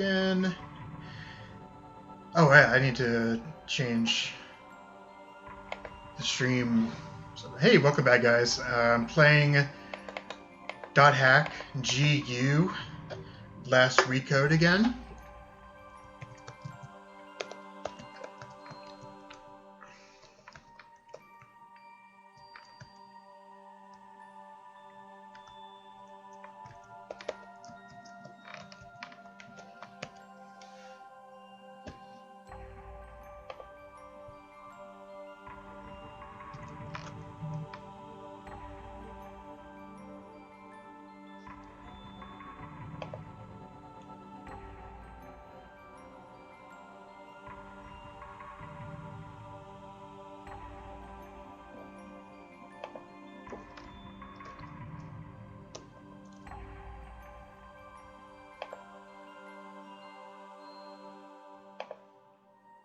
again. Oh, yeah, I need to change the stream. So, hey, welcome back, guys. I'm playing .hack GU Last Recode again.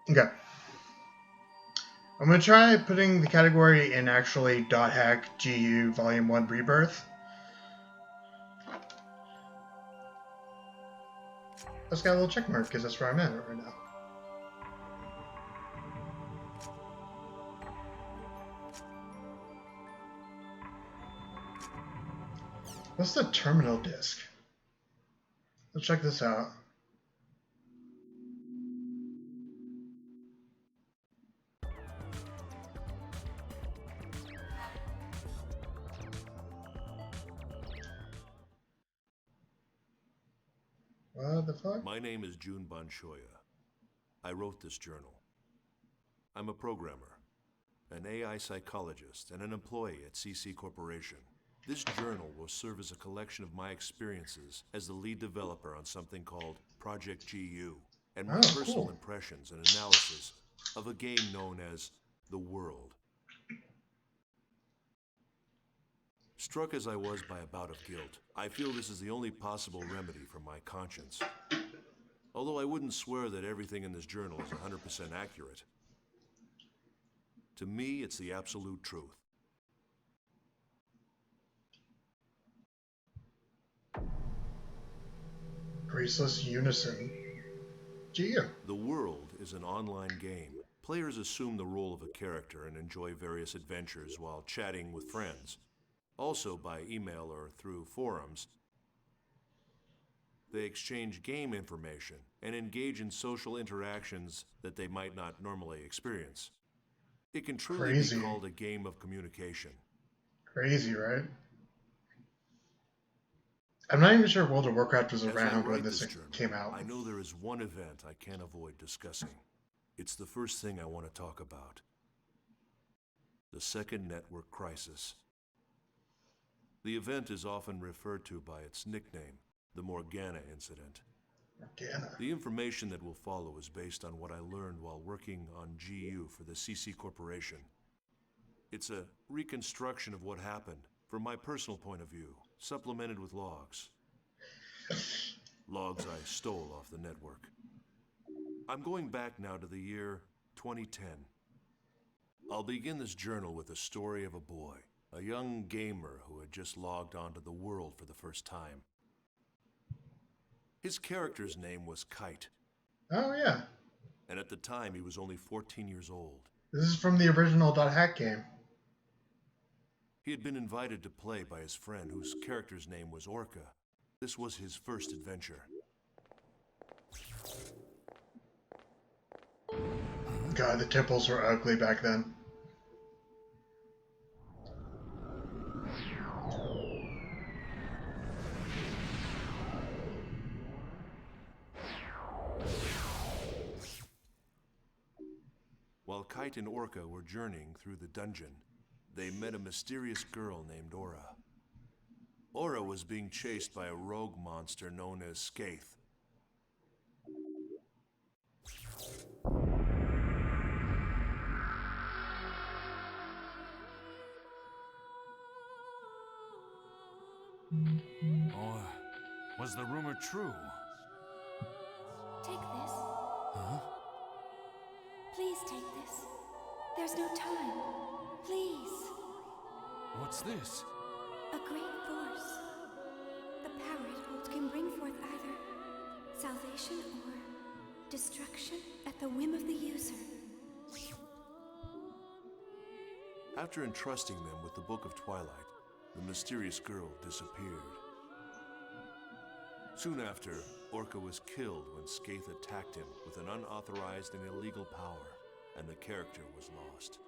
Okay. I'm going to try putting the category in actually .hack GU Volume 1 Rebirth. Let's got a little check mark because that's where I'm at right now. What's the terminal disk? Let's check this out. What the fuck? My name is Jun Banshoya. I wrote this journal. I'm a programmer, an AI psychologist, and an employee at CC Corporation. This journal will serve as a collection of my experiences as the lead developer on something called Project GU, and my personal impressions and analysis of a game known as The World. Struck as I was by a bout of guilt, I feel this is the only possible remedy for my conscience. Although I wouldn't swear that everything in this journal is 100% accurate. To me, it's the absolute truth. Graceless Unison. GU. The World is an online game. Players assume the role of a character and enjoy various adventures while chatting with friends. Also by email or through forums. They exchange game information and engage in social interactions that they might not normally experience. It can truly be called a game of communication. Crazy, right? I'm not even sure World of Warcraft was around when this came out. I know there is one event I can't avoid discussing. It's the first thing I want to talk about. The Second Network Crisis. The event is often referred to by its nickname, the Morgana Incident. Morgana. The information that will follow is based on what I learned while working on GU for the CC Corporation. It's a reconstruction of what happened, from my personal point of view, supplemented with logs. Logs I stole off the network. I'm going back now to the year 2010. I'll begin this journal with the story of a boy. A young gamer who had just logged onto the world for the first time. His character's name was Kite. Oh, yeah. And at the time, he was only 14 years old. This is from the original .hack game. He had been invited to play by his friend whose character's name was Orca. This was his first adventure. God, the temples were ugly back then. While Kite and Orca were journeying through the dungeon, they met a mysterious girl named Aura. Aura was being chased by a rogue monster known as Skaith. Or was the rumor true? Take this. Huh? Please take this. There's no time. Please. What's this? A great force. The power it holds can bring forth either Salvation or destruction at the whim of the user. After entrusting them with the Book of Twilight, the mysterious girl disappeared. Soon after, Orca was killed when Skaith attacked him with an unauthorized and illegal power, and the character was lost.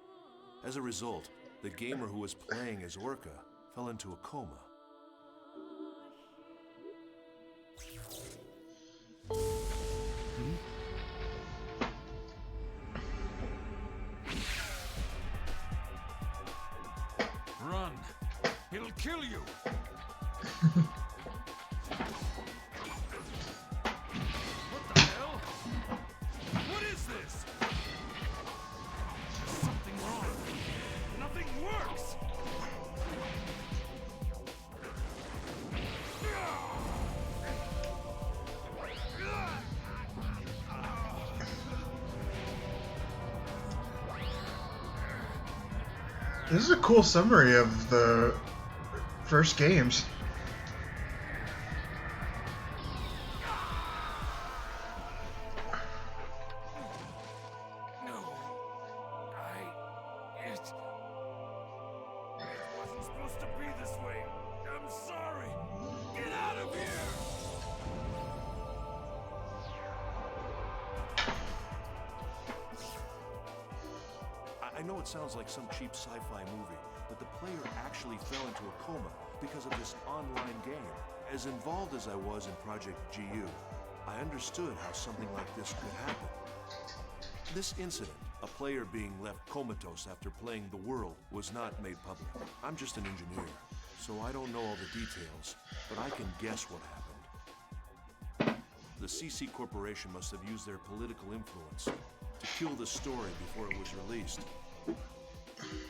As a result, the gamer who was playing as Orca fell into a coma. Run! It'll kill you! What the hell? What is this? There's something wrong. Nothing works! This is a cool summary of the first games. No. It wasn't supposed to be this way. I'm sorry. Get out of here! I know it sounds like some cheap sci-fi movie, but the player actually fell into a coma because of this online game. As involved as I was in Project GU, I understood how something like this could happen. This incident, a player being left comatose after playing the world, was not made public. I'm just an engineer, so I don't know all the details, but I can guess what happened. The CC Corporation must have used their political influence to kill the story before it was released.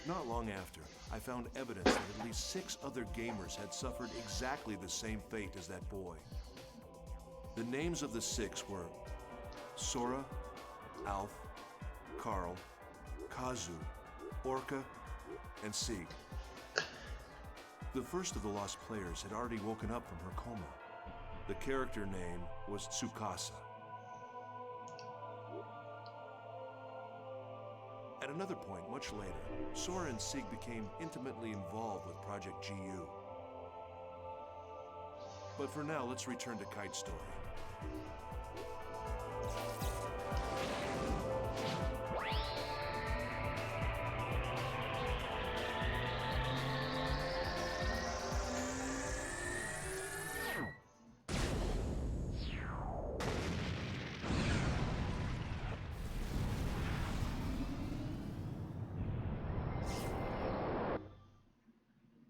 Not long after, I found evidence that at least 6 other gamers had suffered exactly the same fate as that boy. The names of the 6 were Sora, Alf, Carl, Kazu, Orca, and Sieg. The first of the lost players had already woken up from her coma. The character name was Tsukasa. At another point, much later, Sora and Sieg became intimately involved with Project GU. But for now, let's return to Kite's story.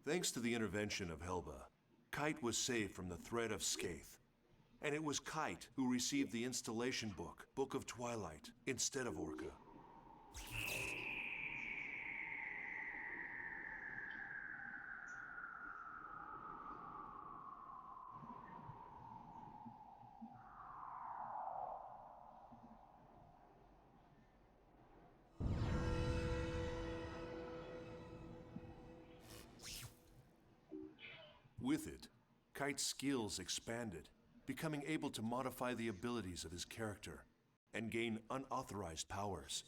Thanks to the intervention of Helba, Kite was saved from the threat of Skaith. And it was Kite who received the installation book, Book of Twilight, instead of Orca. With it, Kite's skills expanded, becoming able to modify the abilities of his character and gain unauthorized powers.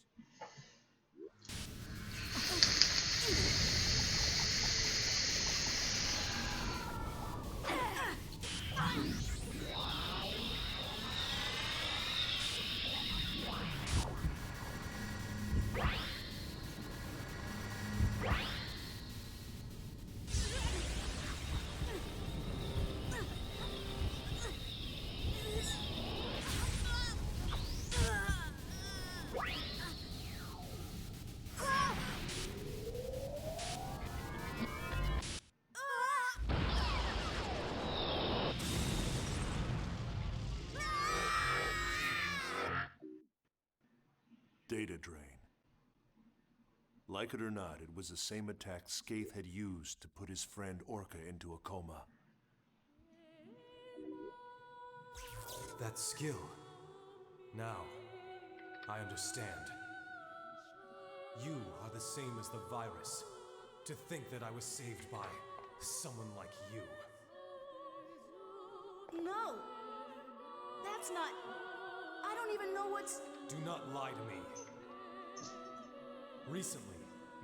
Data drain. Like it or not, it was the same attack Skaith had used to put his friend Orca into a coma. That skill. Now, I understand. You are the same as the virus. To think that I was saved by someone like you. No! That's not... I don't even know what's... Do not lie to me. Recently,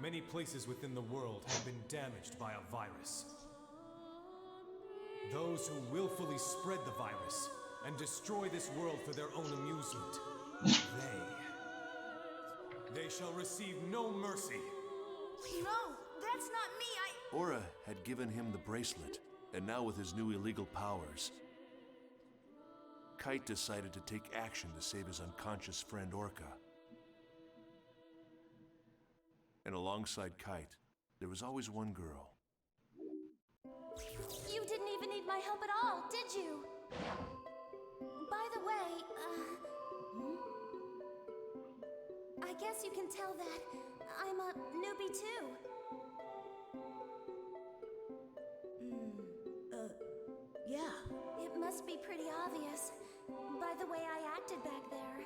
many places within the world have been damaged by a virus. Those who willfully spread the virus and destroy this world for their own amusement, they shall receive no mercy. No, that's not me, Aura had given him the bracelet, and now with his new illegal powers, Kite decided to take action to save his unconscious friend Orca. And alongside Kite, there was always one girl. You didn't even need my help at all, did you? By the way, I guess you can tell that I'm a newbie too. Yeah. It must be pretty obvious by the way I acted back there.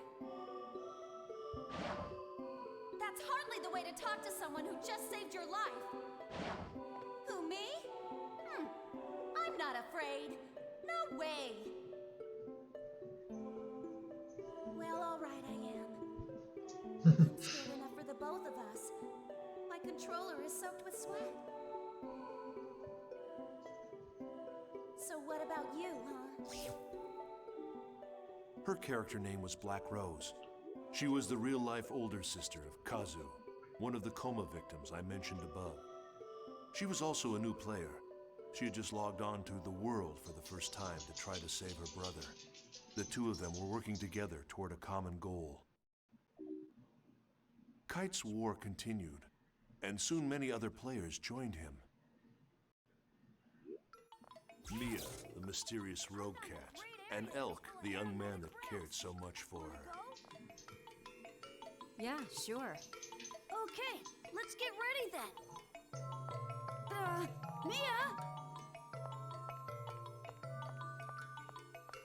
That's hardly the way to talk to someone who just saved your life. Who, me? I'm not afraid. No way. Well, all right, I am. I'm scared enough for the both of us. My controller is soaked with sweat. So what about you, huh? Her character name was Black Rose. She was the real-life older sister of Kazu, one of the coma victims I mentioned above. She was also a new player. She had just logged on to the world for the first time to try to save her brother. The two of them were working together toward a common goal. Kite's war continued, and soon many other players joined him. Mia, the mysterious rogue cat, and Elk, the young man that cared so much for her. Yeah, sure. Okay, let's get ready then. Mia?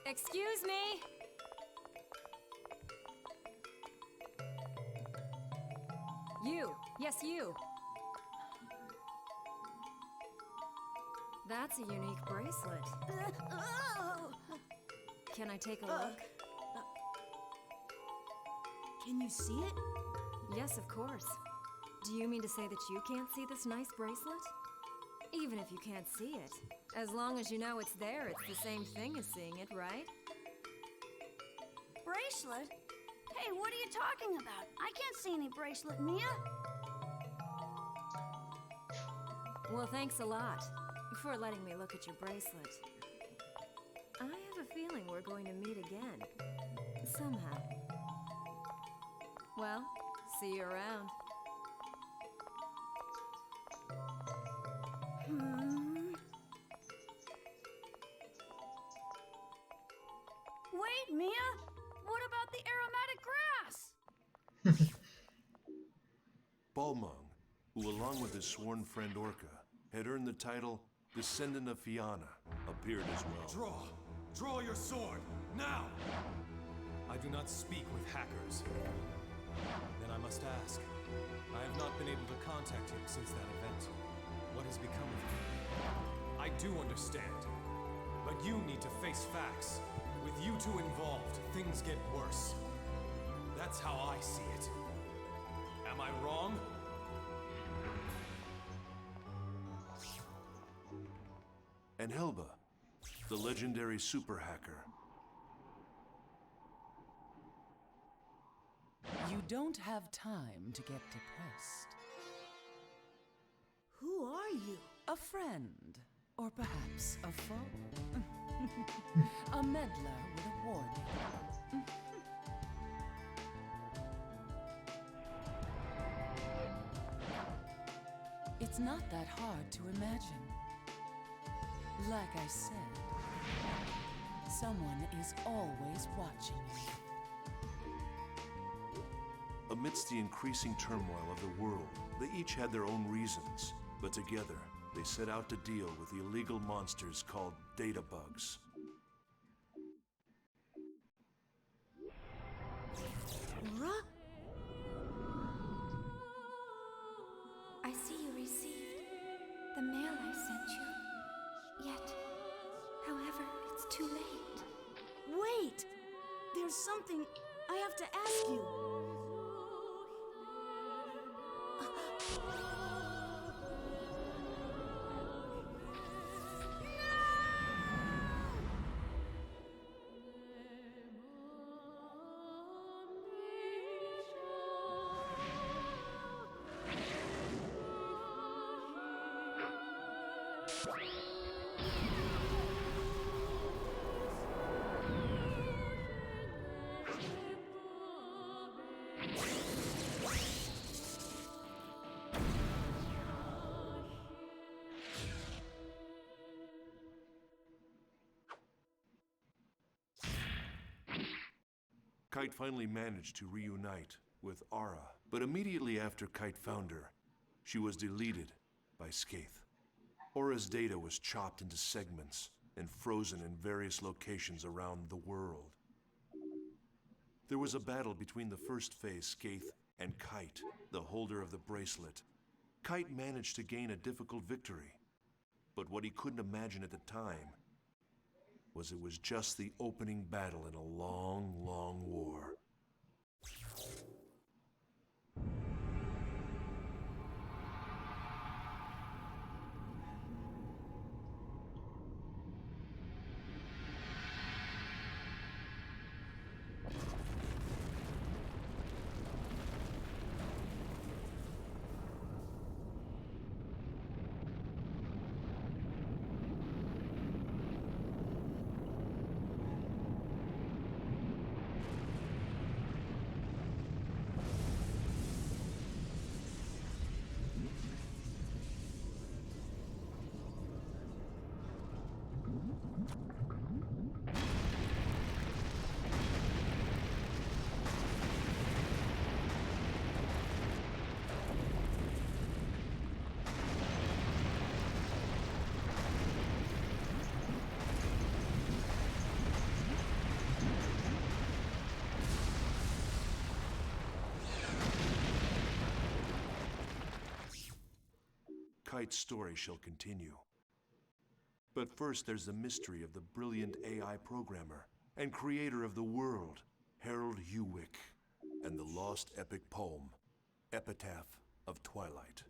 Excuse me! You. Yes, you. That's a unique bracelet. Oh. Can I take a look? Can you see it? Yes, of course. Do you mean to say that you can't see this nice bracelet? Even if you can't see it, as long as you know it's there, it's the same thing as seeing it, right? Bracelet? Hey, what are you talking about? I can't see any bracelet, Mia. Well, thanks a lot for letting me look at your bracelet. I have a feeling we're going to meet again. Somehow. Well, see you around. Wait, Mia! What about the aromatic grass? Balmung, who along with his sworn friend Orca, had earned the title Descendant of Fianna, appeared as well. Draw! Draw your sword! Now! I do not speak with hackers. Then I must ask. I have not been able to contact him since that event. What has become of him? I do understand. But you need to face facts. With you two involved, things get worse. That's how I see it. Am I wrong? And Helba, the legendary super hacker. You don't have time to get depressed. Who are you? A friend, or perhaps a foe. A meddler with a warning. It's not that hard to imagine. Like I said, someone is always watching you. Amidst the increasing turmoil of the world, they each had their own reasons, but together they set out to deal with the illegal monsters called data bugs. Aura? I see you received the mail I sent you. Yet, however, it's too late. Wait! something I have to ask you. Kite finally managed to reunite with Ara, but immediately after Kite found her, she was deleted by Skaith. Aura's data was chopped into segments and frozen in various locations around the world. There was a battle between the first phase Skaith and Kite, the holder of the bracelet. Kite managed to gain a difficult victory, but what he couldn't imagine at the time was it was just the opening battle in a long, long war. Kite's story shall continue. But first there's the mystery of the brilliant AI programmer and creator of the world, Harold Hewick, and the lost epic poem, Epitaph of Twilight.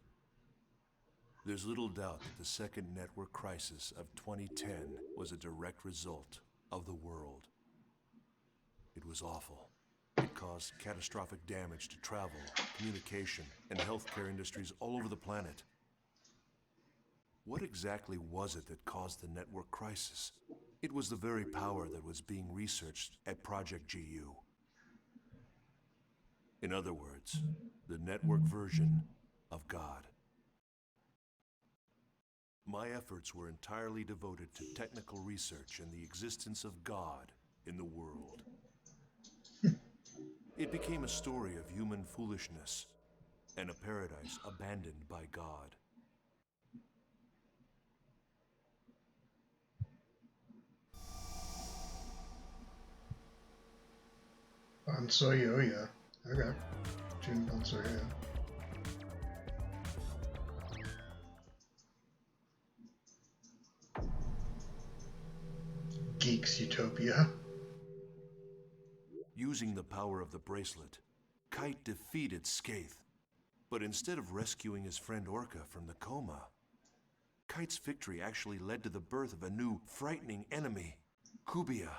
There's little doubt that the second network crisis of 2010 was a direct result of the world. It was awful. It caused catastrophic damage to travel, communication, and healthcare industries all over the planet. What exactly was it that caused the network crisis? It was the very power that was being researched at Project GU. In other words, the network version of God. My efforts were entirely devoted to technical research and the existence of God in the world. It became a story of human foolishness and a paradise abandoned by God. Bansoyoya. Okay. Jun Bansoyoya. Geeks Utopia. Using the power of the bracelet, Kite defeated Skaith. But instead of rescuing his friend Orca from the coma, Kite's victory actually led to the birth of a new, frightening enemy, Kubia.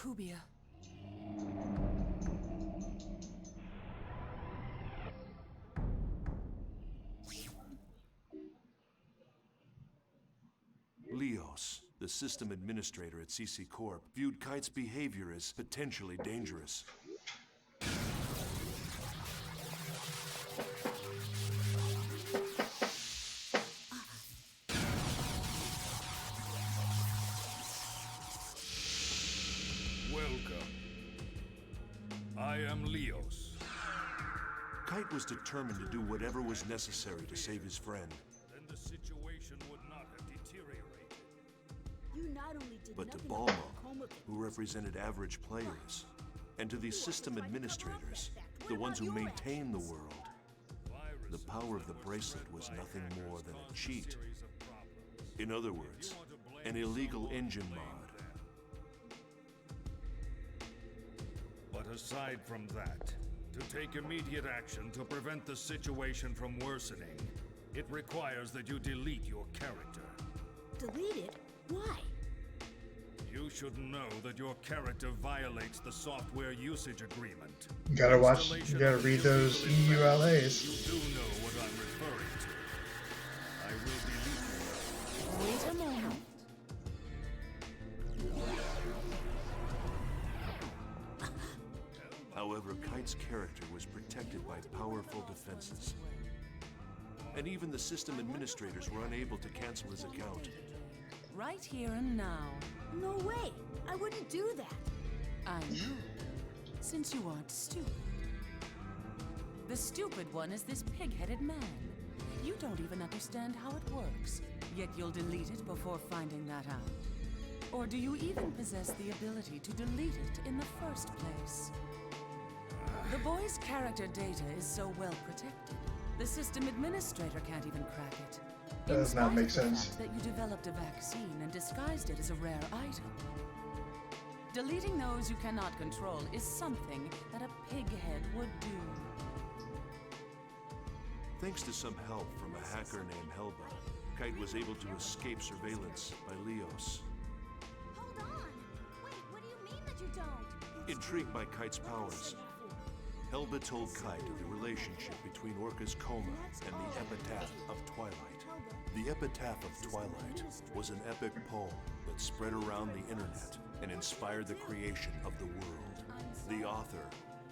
Kubia. Leos, the system administrator at CC Corp, viewed Kite's behavior as potentially dangerous. Welcome. I am Leos. Kite was determined to do whatever was necessary to save his friend. Then the situation would not have deteriorated. You not only did But to nothing Balmo, about Coma, who represented average players, and to these system administrators, the ones who maintain the world, the power of the bracelet was nothing more than a cheat. In other words, an illegal engine mod. But aside from that, to take immediate action to prevent the situation from worsening, it requires that you delete your character. delete it? Why? You should know that your character violates the software usage agreement. You gotta watch, you Installation gotta of read those illegal EULAs. You do know what I'm referring to. I will delete you. Wait a moment. However, Kite's character was protected by powerful defenses. And even the system administrators were unable to cancel his account. Right here and now. No way! I wouldn't do that. I know. Since you aren't stupid. The stupid one is this pig-headed man. You don't even understand how it works, yet you'll delete it before finding that out. Or do you even possess the ability to delete it in the first place? The boy's character data is so well protected, the system administrator can't even crack it. That does not make In spite of the sense. fact that you developed a vaccine and disguised it as a rare item. Deleting those you cannot control is something that a pighead would do. Thanks to some help from a hacker named Helba, Kite was able to escape surveillance by Leos. Hold on! Wait, what do you mean that you don't? Intrigued by Kite's powers, Helba told Kite of the relationship between Orca's coma and the Epitaph of Twilight. The Epitaph of Twilight was an epic poem that spread around the internet and inspired the creation of the world. The author,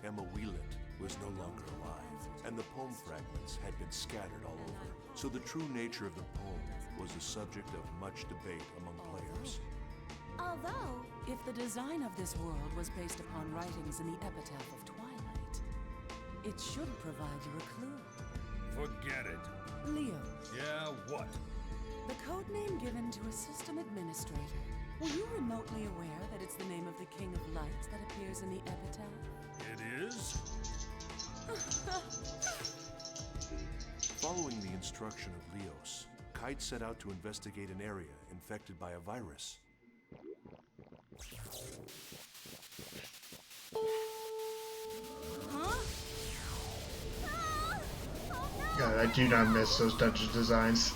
Emma Wieland, was no longer alive, and the poem fragments had been scattered all over. So the true nature of the poem was the subject of much debate among players. Although, If the design of this world was based upon writings in the Epitaph of Twilight, it should provide you a clue. Forget it. Leo, Yeah, what? the code name given to a system administrator. Were you remotely aware that it's the name of the King of Lights that appears in the Epitaph? It is? Following the instruction of Leos, Kite set out to investigate an area infected by a virus. God, I do not miss those dungeon designs.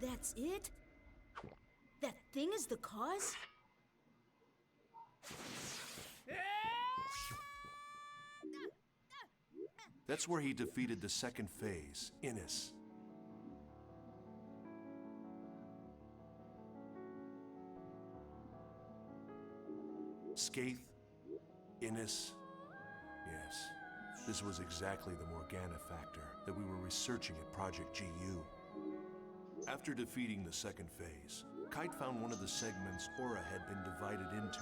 That's it? That thing is the cause? That's where he defeated the second phase, Innis. Skaith, Innis. Yes, this was exactly the Morgana factor that we were researching at Project GU. After defeating the second phase, Kite found one of the segments Aura had been divided into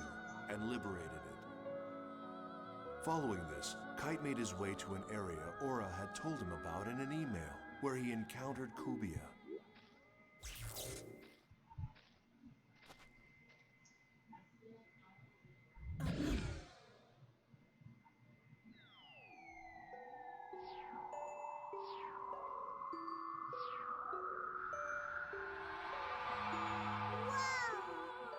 and liberated it. Following this, Kite made his way to an area Aura had told him about in an email, where he encountered Kubia. Whoa!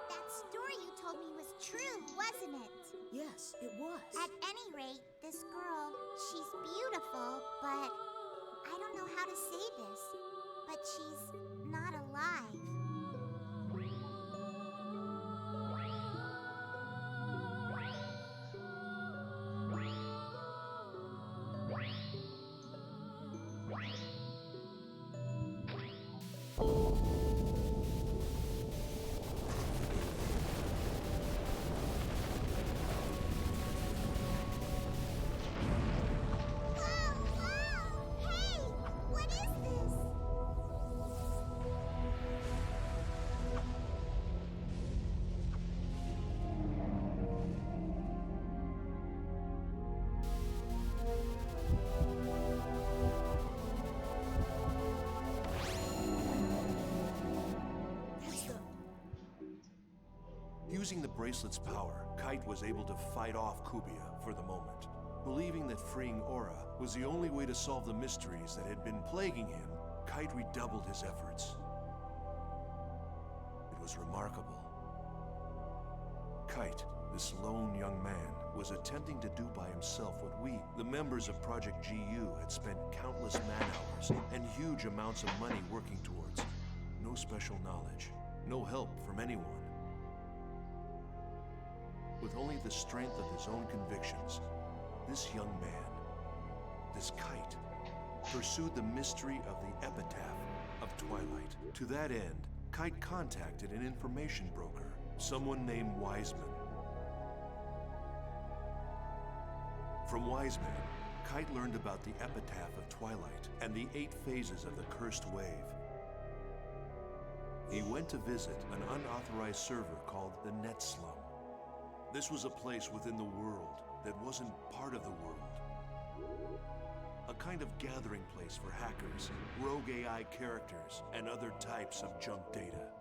That story you told me was true, wasn't it? Yes, it was. At any rate, this girl, she's beautiful, but I don't know how to say this, but she's not alive. Using the bracelet's power, Kite was able to fight off Kubia for the moment. Believing that freeing Aura was the only way to solve the mysteries that had been plaguing him, Kite redoubled his efforts. It was remarkable. Kite, this lone young man, was attempting to do by himself what we, the members of Project GU, had spent countless man-hours and huge amounts of money working towards. No special knowledge, no help from anyone. With only the strength of his own convictions, this young man, this Kite, pursued the mystery of the epitaph of Twilight. To that end, Kite contacted an information broker, someone named Wiseman. From Wiseman, Kite learned about the epitaph of Twilight and the 8 phases of the Cursed Wave. He went to visit an unauthorized server called the Net Slum. This was a place within the world that wasn't part of the world. A kind of gathering place for hackers, rogue AI characters, and other types of junk data.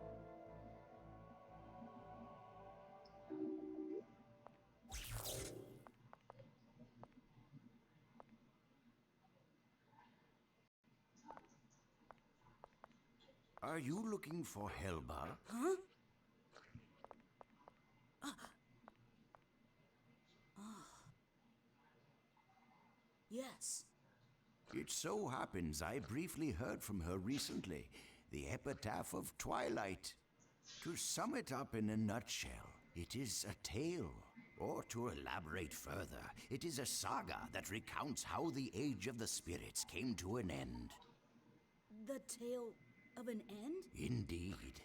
Are you looking for Helba? Huh? Yes. It so happens I briefly heard from her recently. The epitaph of Twilight. To sum it up in a nutshell, it is a tale. Or to elaborate further, it is a saga that recounts how the Age of the Spirits came to an end. The tale of an end? Indeed.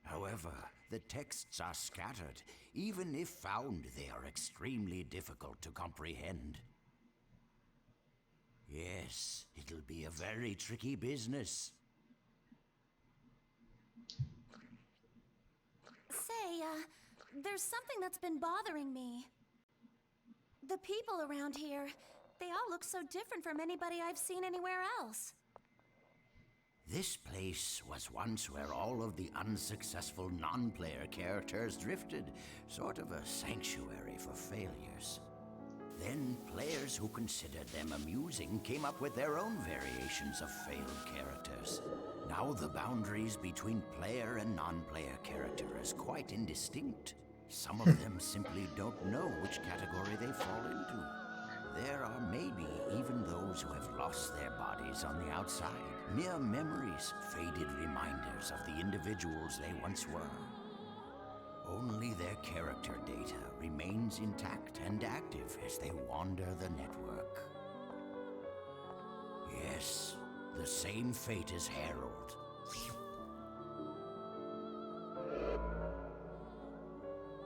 However, the texts are scattered. Even if found, they are extremely difficult to comprehend. Yes, it'll be a very tricky business. Say, there's something that's been bothering me. The people around here, they all look so different from anybody I've seen anywhere else. This place was once where all of the unsuccessful non-player characters drifted, sort of a sanctuary for failures. Then players who considered them amusing came up with their own variations of failed characters. Now the boundaries between player and non-player character is quite indistinct. Some of them simply don't know which category they fall into. There are maybe even those who have lost their bodies on the outside. Mere memories, faded reminders of the individuals they once were. Only their character data remains intact and active as they wander the network. Yes, the same fate as Harold.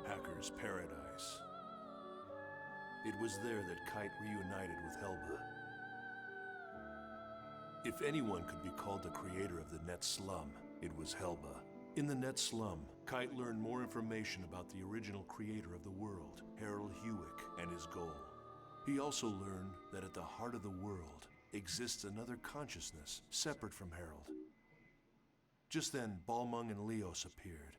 Hacker's Paradise. It was there that Kite reunited with Helba. If anyone could be called the creator of the Net Slum, it was Helba. In the Net Slum, Kite learned more information about the original creator of the world, Harold Hewick, and his goal. He also learned that at the heart of the world exists another consciousness separate from Harold. Just then, Balmung and Leos appeared.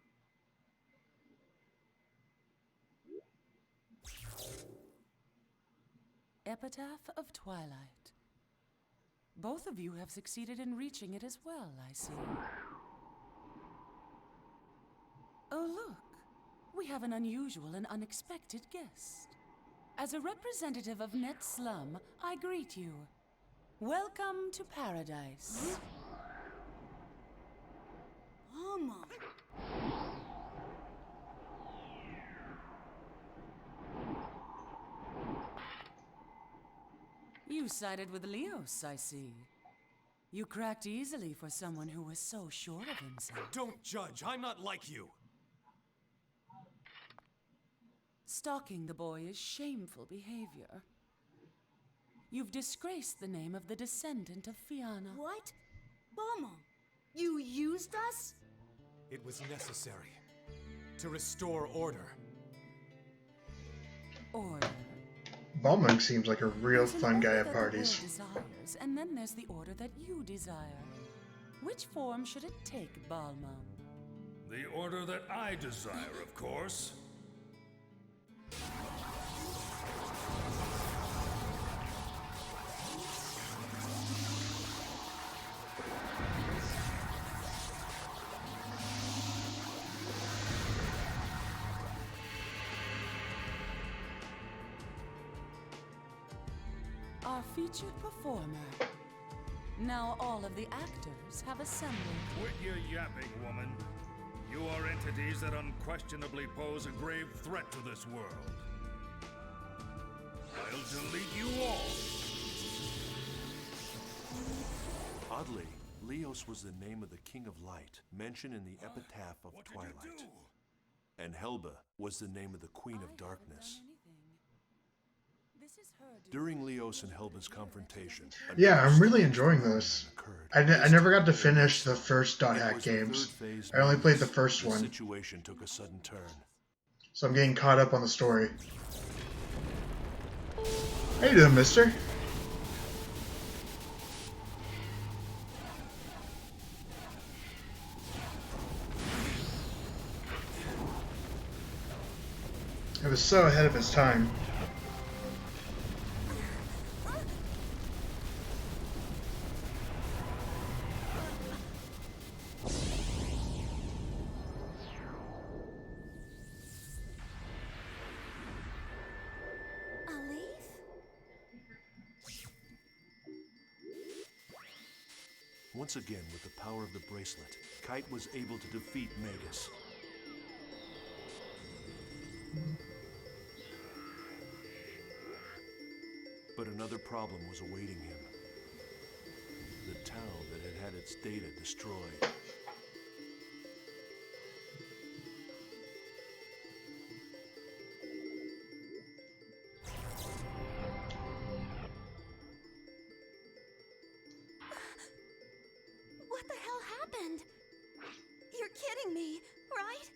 Epitaph of Twilight. Both of you have succeeded in reaching it as well, I see. Oh, look. We have an unusual and unexpected guest. As a representative of Net Slum, I greet you. Welcome to paradise. Mama. You sided with Leos, I see. You cracked easily for someone who was so sure of himself. Don't judge. I'm not like you. Stalking the boy is shameful behavior. You've disgraced the name of the descendant of Fianna. What? Mama, you used us? It was necessary to restore order. Order. Balmung seems like a real There's an fun guy order at that parties. the world desires, and then there's the order that you desire. Which form should it take, Balmung? The order that I desire, of course. Our featured performer. Now all of the actors have assembled. Quit your yapping, woman. You are entities that unquestionably pose a grave threat to this world. I'll delete you all. Oddly, Leos was the name of the King of Light, mentioned in the epitaph of Twilight. And Helba was the name of the Queen of Darkness. During Leos and Helba's confrontation, Yeah, I'm really enjoying this. I never got to finish the first .hack games. I only played the first one. The situation took a sudden turn. So I'm getting caught up on the story. How you doing, mister? It was so ahead of its time. Once again, with the power of the bracelet, Kite was able to defeat Magus. But another problem was awaiting him. The town that had had its data destroyed. What the hell happened? You're kidding me, right?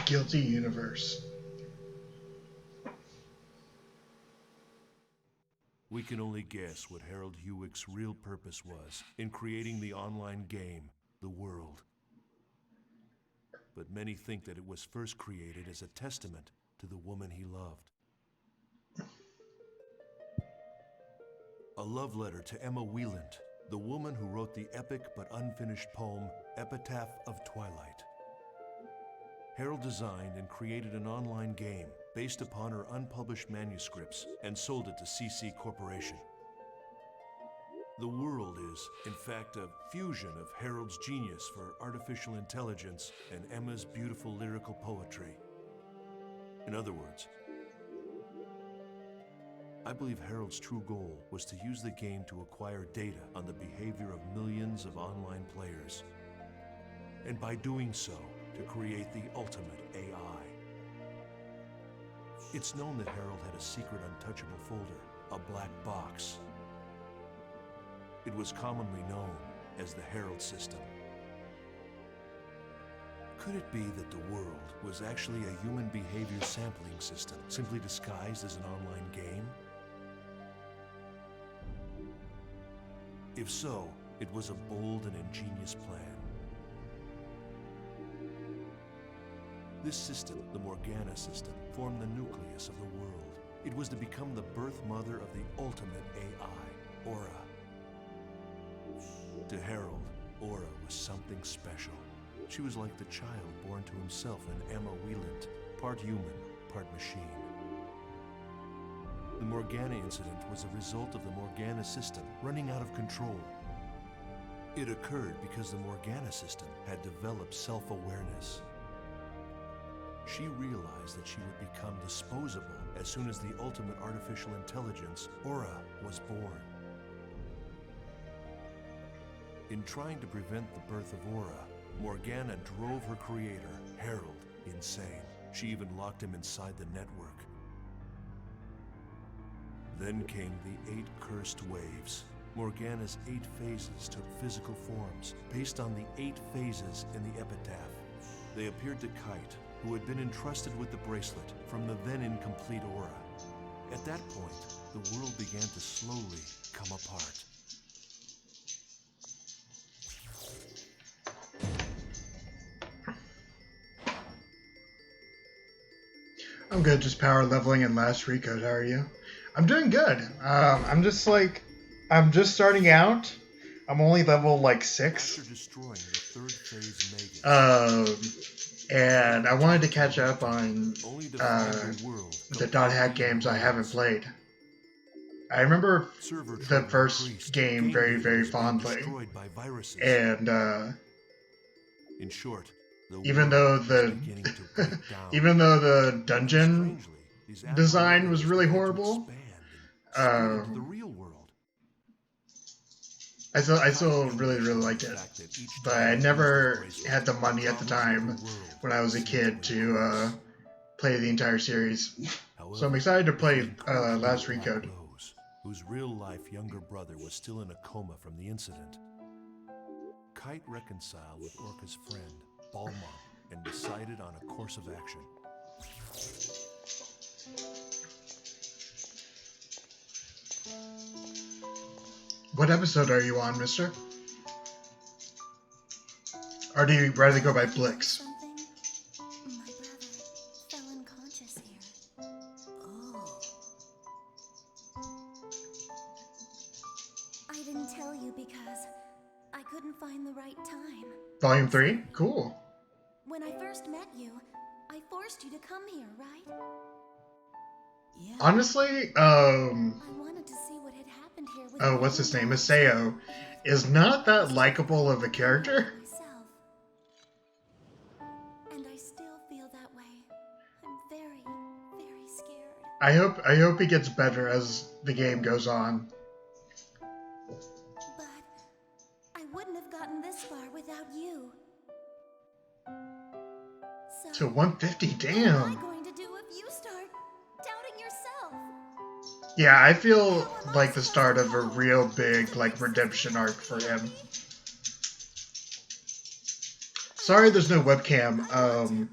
Guilty Universe. We can only guess what Harold Hewick's real purpose was in creating the online game, The World. But many think that it was first created as a testament to the woman he loved. A love letter to Emma Wieland, the woman who wrote the epic but unfinished poem, Epitaph of Twilight. Harold designed and created an online game based upon her unpublished manuscripts and sold it to CC Corporation. The world is, in fact, a fusion of Harold's genius for artificial intelligence and Emma's beautiful lyrical poetry. In other words, I believe Harold's true goal was to use the game to acquire data on the behavior of millions of online players, and by doing so, to create the ultimate AI. It's known that Harold had a secret untouchable folder, a black box. It was commonly known as the Harold System. Could it be that the world was actually a human behavior sampling system, simply disguised as an online game? If so, it was a bold and ingenious plan. This system, the Morgana system, formed the nucleus of the world. It was to become the birth mother of the ultimate AI, Aura. To Harold, Aura was something special. She was like the child born to himself in Emma Wieland, part human, part machine. The Morgana incident was a result of the Morgana system running out of control. It occurred because the Morgana system had developed self-awareness. She realized that she would become disposable as soon as the ultimate artificial intelligence, Aura, was born. In trying to prevent the birth of Aura, Morgana drove her creator, Harold, insane. She even locked him inside the network. Then came the 8 cursed waves. Morgana's 8 phases took physical forms, based on the 8 phases in the epitaph. They appeared to Kite, who had been entrusted with the bracelet from the then incomplete Aura. At that point, the world began to slowly come apart. I'm good, just power leveling in Last Recode. How are you? I'm doing good. I'm just starting out. I'm only level like 6. After destroying the 3rd phase Megas, And I wanted to catch up on the .hack games I haven't played. I remember the first game very, very fondly. And in short, even though the even though the dungeon design was really horrible, I still really liked it. But I never had the money at the time when I was a kid to play the entire series. So I'm excited to play Last Recode. Whose real-life younger brother was still in a coma from the incident. Kite reconciled with Orca's friend, Balmont, and decided on a course of action. What episode are you on, mister? Or do you rather go by Blix? My brother fell unconscious here. Oh. I didn't tell you because I couldn't find the right time. Volume 3? Cool. When I first met you, I forced you to come here, right? Yeah. Honestly, I wanted to see what had happened here with what's his name? Maseo is not that likable of a character. myself. And I still feel that way. I'm very, very scared. I hope he gets better as the game goes on. But I wouldn't have gotten this far without you. To 150, What am damn. I going to do if you start doubting yourself? Yeah, I feel like the start of a real big, like, redemption arc for him. Sorry there's no webcam.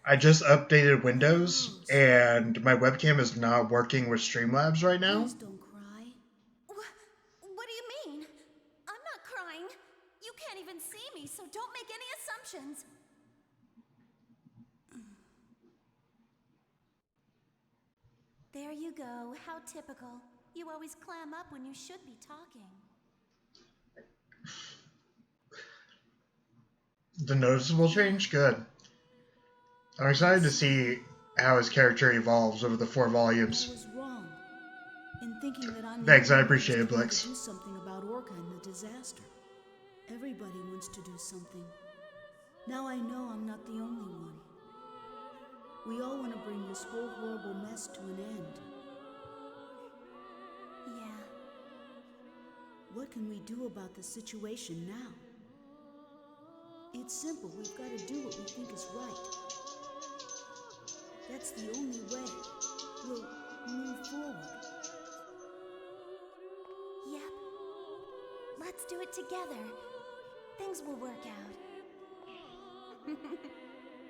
I just updated Windows, and my webcam is not working with Streamlabs right now. Please don't cry. What do you mean? I'm not crying. You can't even see me, so don't make any assumptions. There you go. How typical. You always clam up when you should be talking. The noticeable change? Good. I'm excited to see how his character evolves over the 4 I volumes. was wrong in thinking that I'm the Thanks, I only one appreciate it, who's trying Blix. to do something about Orca and the disaster. Everybody wants to do something. Now I know I'm not the only one. We all want to bring this whole horrible mess to an end. Yeah. What can we do about the situation now? It's simple. We've got to do what we think is right. That's the only way we'll move forward. Yep. Let's do it together. Things will work out.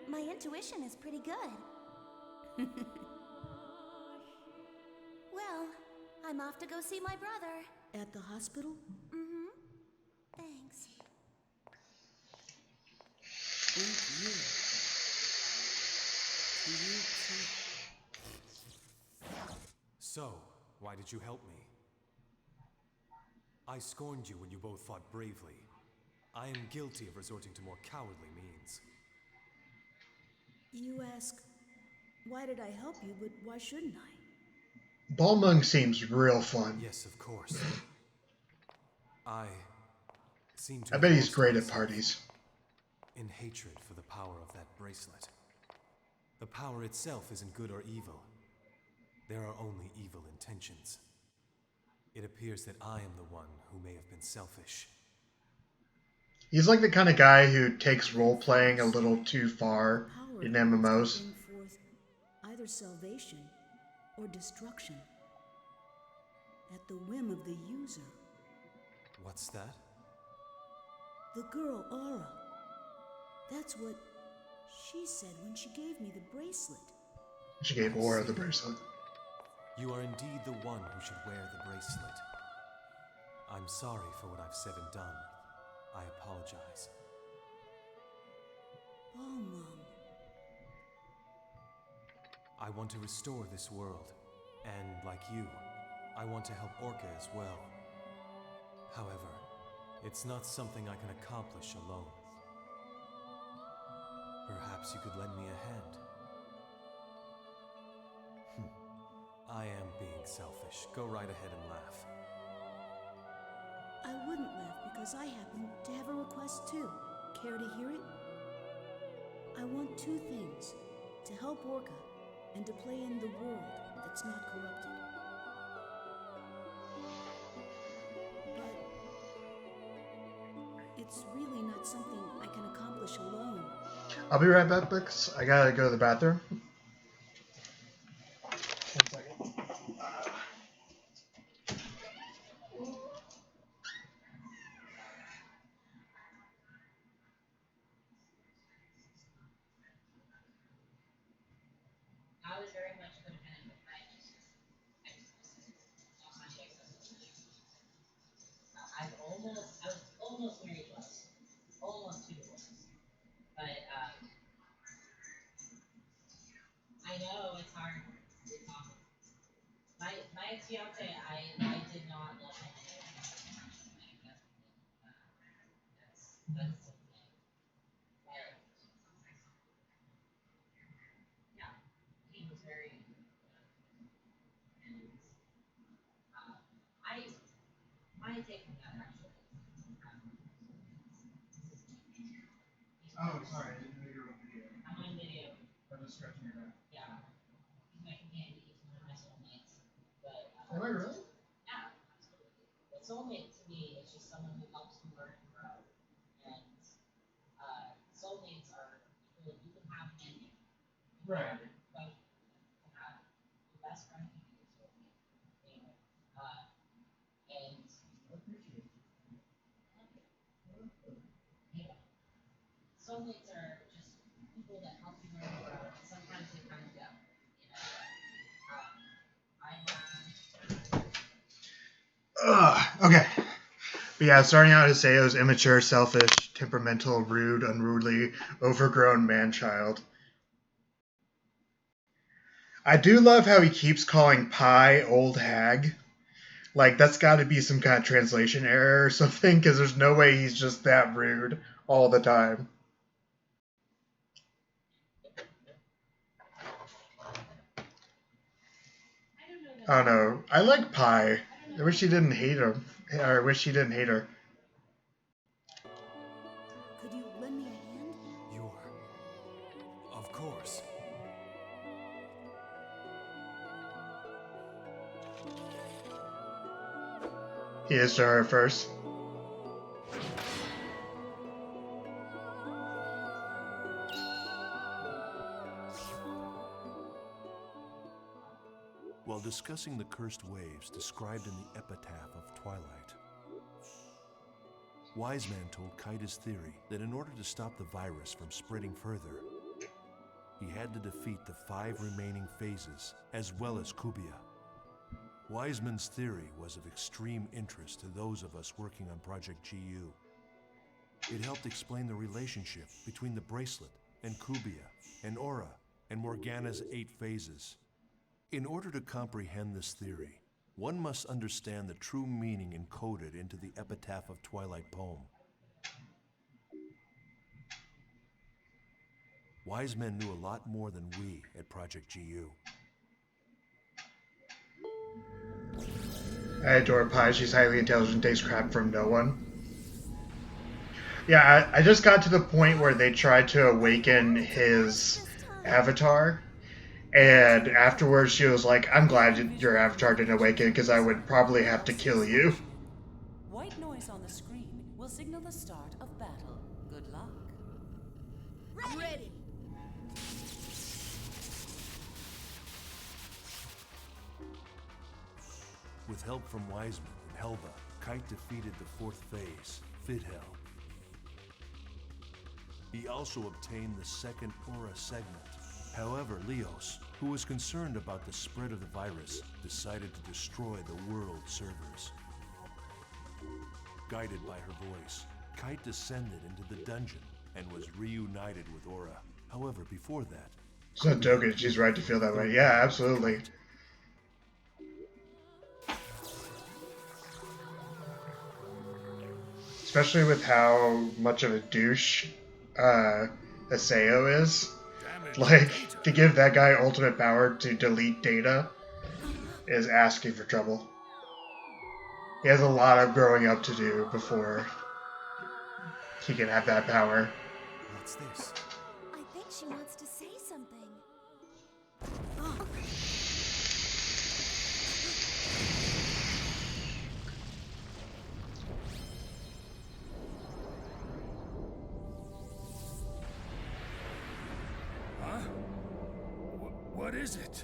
My intuition is pretty good. Well, I'm off to go see my brother. At the hospital? Mm-hmm. Thanks. Thank you. To you too. So, why did you help me? I scorned you when you both fought bravely. I am guilty of resorting to more cowardly means. You ask, why did I help you, but why shouldn't I? Balmung seems real fun. Yes, of course. I seem to I have bet he's lost great at myself parties. in hatred for the power of that bracelet. The power itself isn't good or evil. There are only evil intentions. It appears that I am the one who may have been selfish. He's like the kind of guy who takes role-playing a little too far Power in can MMOs. bring forth either salvation or destruction at the whim of the user. What's that? The girl, Aura. That's what she said when she gave me the bracelet. She gave Aura the bracelet. You are indeed the one who should wear the bracelet. I'm sorry for what I've said and done. I apologize. Balmung. I want to restore this world, and like you, I want to help Orca as well. However, it's not something I can accomplish alone. Perhaps you could lend me a hand. I am being selfish. Go right ahead and laugh. I wouldn't laugh because I happen to have a request too. Care to hear it? I want 2 things. To help Orca and to play in the world that's not corrupted. But it's really not something I can accomplish alone. I'll be right back, Blix. I gotta go to the bathroom. 1 second. I was very much codependent with my ex-husband. I was almost very close. Almost too close. But, I know it's hard. It's awful. My ex-fiance, I did not love him. That's the thing. But, yeah, he was very, and, my take on that actually. Oh, sorry. I didn't know you were on video. I'm on video. I'm just scratching your back. Yeah. He's my companion. He's one of my soulmates. But, Am I really? yeah, absolutely. But soulmate to me is just someone who helps you learn and grow. And soulmates are people you can have any. Right. But your best friend can be your soulmate. You know, and yeah, soulmates are just people that help you learn and grow. And sometimes they kind of go. You know, Okay. But yeah, starting out as Seo's immature, selfish, temperamental, rude, unruly, overgrown man-child. I do love how he keeps calling Pi old hag. Like, that's got to be some kind of translation error or something, because there's no way he's just that rude all the time. I don't know. I like Pi. I wish he didn't hate him. Or I wish he didn't hate her. Could you lend me a hand? You're... Of course. He is to her first. While discussing the cursed waves described in the epitaph of Twilight, Wise Man told Kite his theory that in order to stop the virus from spreading further, he had to defeat the 5 remaining phases, as well as Kubia. Wiseman's theory was of extreme interest to those of us working on Project GU. It helped explain the relationship between the bracelet and Kubia, and Aura, and Morgana's 8 phases. In order to comprehend this theory, one must understand the true meaning encoded into the Epitaph of Twilight poem. Wise Men knew a lot more than we at Project GU. I adore Pi. She's highly intelligent, takes crap from no one. Yeah, I just got to the point where they tried to awaken his avatar. And afterwards she was like, I'm glad your avatar didn't awaken because I would probably have to kill you. White noise on the screen will signal the start of battle. Good luck. Ready. With help from Wiseman and Helba, Kite defeated the 4th phase, Fidhel. He also obtained the 2nd Aura segment. However, Leos, who was concerned about the spread of the virus, decided to destroy the world servers. Guided by her voice, Kite descended into the dungeon and was reunited with Aura. However, before that... It's not joking, she's right to feel that way. Yeah, absolutely. Especially with how much of a douche Aseo is. Like, to give that guy ultimate power to delete data is asking for trouble. He has a lot of growing up to do before he can have that power. What's this? I think she wants to say something. Huh? What is it?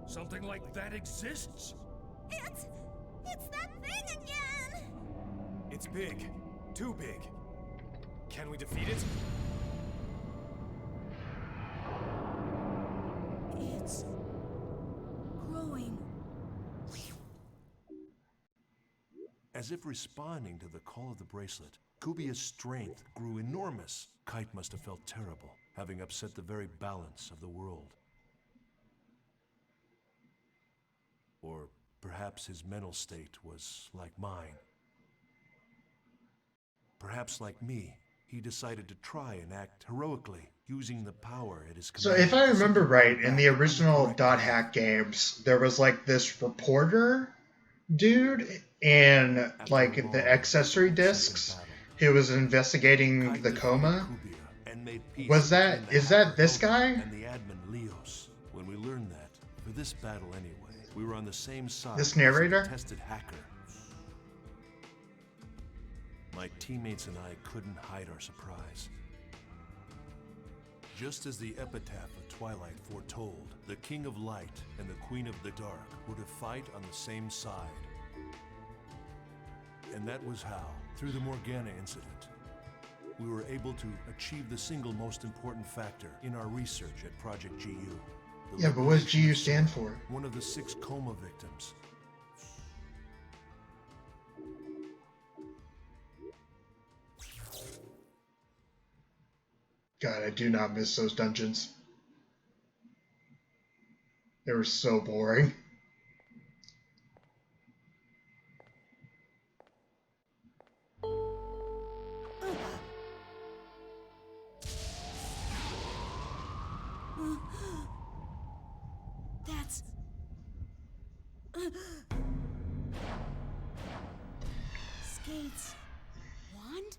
Something like that exists? It's that thing again! It's big. Too big. Can we defeat it? It's growing. As if responding to the call of the bracelet, Kubia's strength grew enormous. Kite must have felt terrible, having upset the very balance of the world. Or perhaps his mental state was like mine. Perhaps like me, he decided to try and act heroically, using the power at his command. So if I remember right, in the original .hack games, there was like this reporter dude in like the accessory discs who was investigating the coma. Is that this guy? And the admin Leos. When we learned that, for this battle anyway, we were on the same side. This narrator? As a tested hacker. My teammates and I couldn't hide our surprise. Just as the epitaph of Twilight foretold, the King of Light and the Queen of the Dark were to fight on the same side. And that was how, through the Morgana incident, we were able to achieve the single most important factor in our research at Project GU. Yeah, but what does GU stand for? One of the 6 coma victims. God, I do not miss those dungeons. They were so boring. That's... Skates. Wand?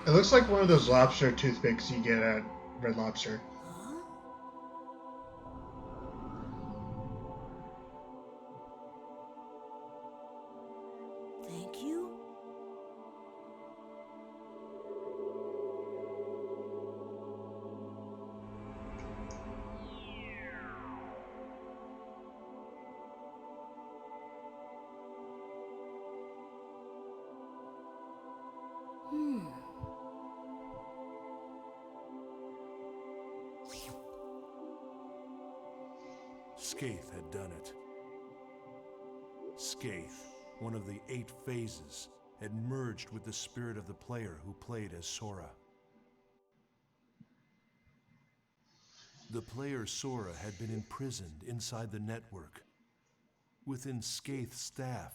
It looks like one of those lobster toothpicks you get at Red Lobster. Huh? Thank you? Skaith had done it. Skaith, one of the 8 phases, had merged with the spirit of the player who played as Sora. The player Sora had been imprisoned inside the network, within Skaith's staff.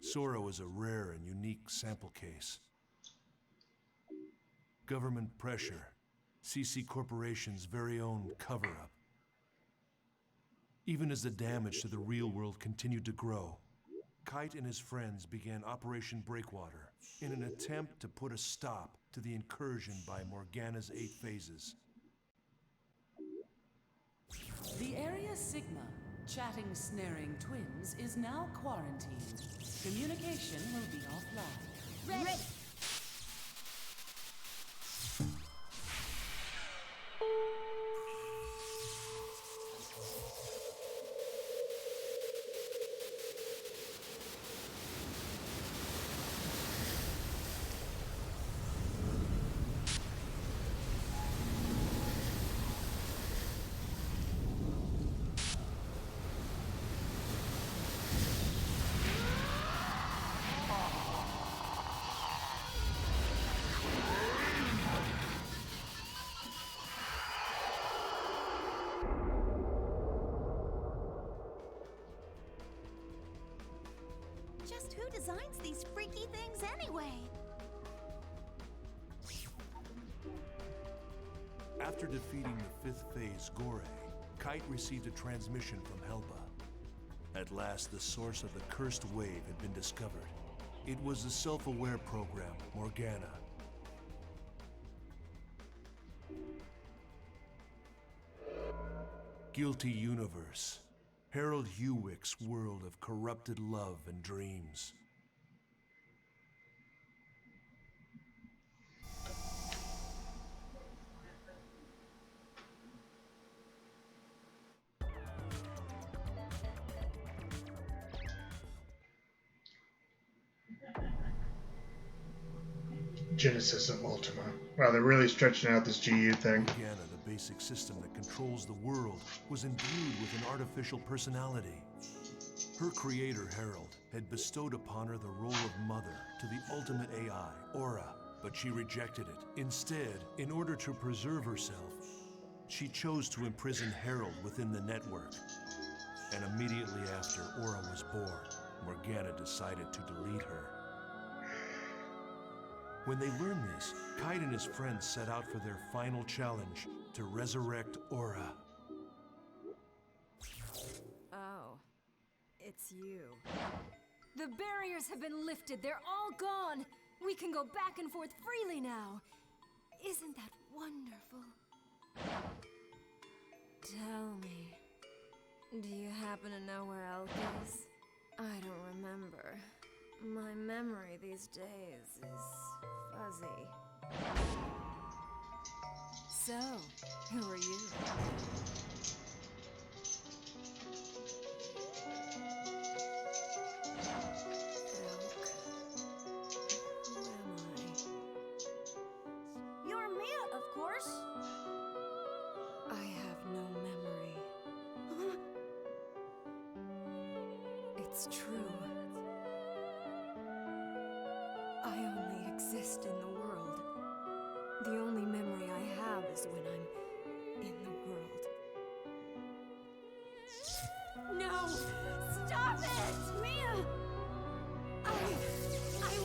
Sora was a rare and unique sample case. Government pressure, CC Corporation's very own cover-up. Even as the damage to the real world continued to grow, Kite and his friends began Operation Breakwater in an attempt to put a stop to the incursion by Morgana's 8 phases. The Area Sigma, chatting snaring twins, is now quarantined. Communication will be offline. Ready. Just who designs these freaky things anyway? After defeating the 5th phase Gore, Kite received a transmission from Helba. At last, the source of the cursed wave had been discovered. It was the self-aware program, Morgana. Guilty Universe. Harold Hewick's world of corrupted love and dreams. Genesis of Ultima. Wow, they're really stretching out this GU thing. Morgana, the basic system that controls the world, was imbued with an artificial personality. Her creator, Harold, had bestowed upon her the role of mother to the ultimate AI, Aura, but she rejected it. Instead, in order to preserve herself, she chose to imprison Harold within the network. And immediately after Aura was born, Morgana decided to delete her. When they learned this, Kite and his friends set out for their final challenge to resurrect Aura. Oh, it's you. The barriers have been lifted. They're all gone. We can go back and forth freely now. Isn't that wonderful? Tell me, do you happen to know where Elk is? I don't remember. My memory these days is fuzzy. So, who are you? You're Mia, of course. I have no memory. It's true. I only exist in the world. The only memory I have is when I'm in the world. No! Stop it! Mia! I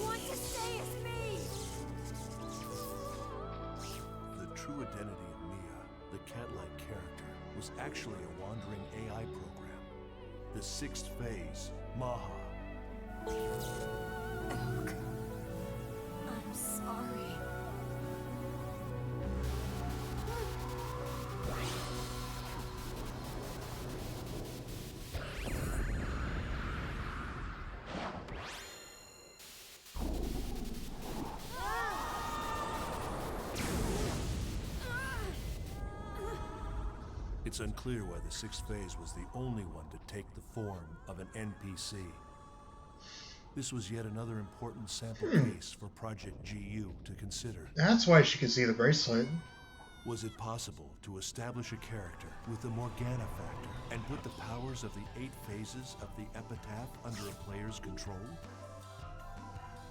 want to stay as me! identity of Mia, the cat-like character, was actually a wandering AI program. The sixth phase, Maha. Elk. I'm sorry. It's unclear why the sixth phase was the only one to take the form of an NPC. This was yet another important sample case for Project GU to consider. That's why she could see the bracelet. Was it possible to establish a character with the Morgana factor and put the powers of the 8 phases of the epitaph under a player's control?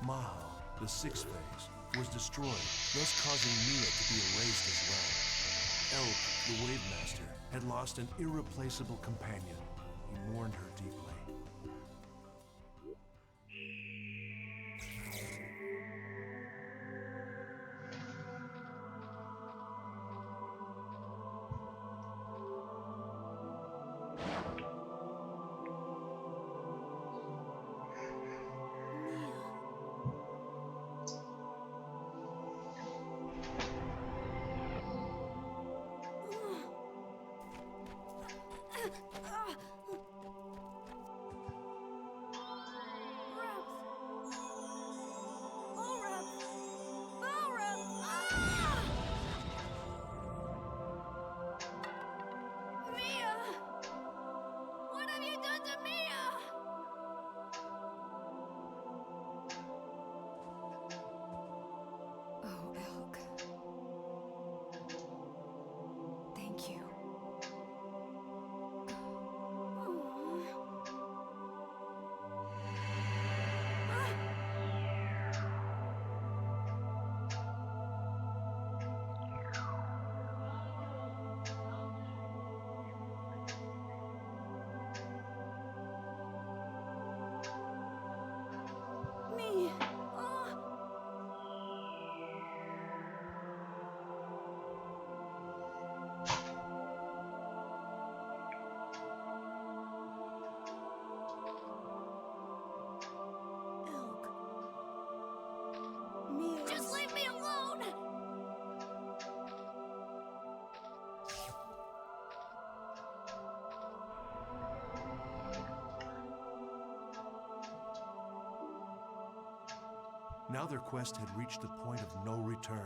Maha, the sixth phase, was destroyed, thus causing Mia to be erased as well. Elk, the Wave Master, had lost an irreplaceable companion. He mourned her deeply. Just leave me alone! Now their quest had reached the point of no return.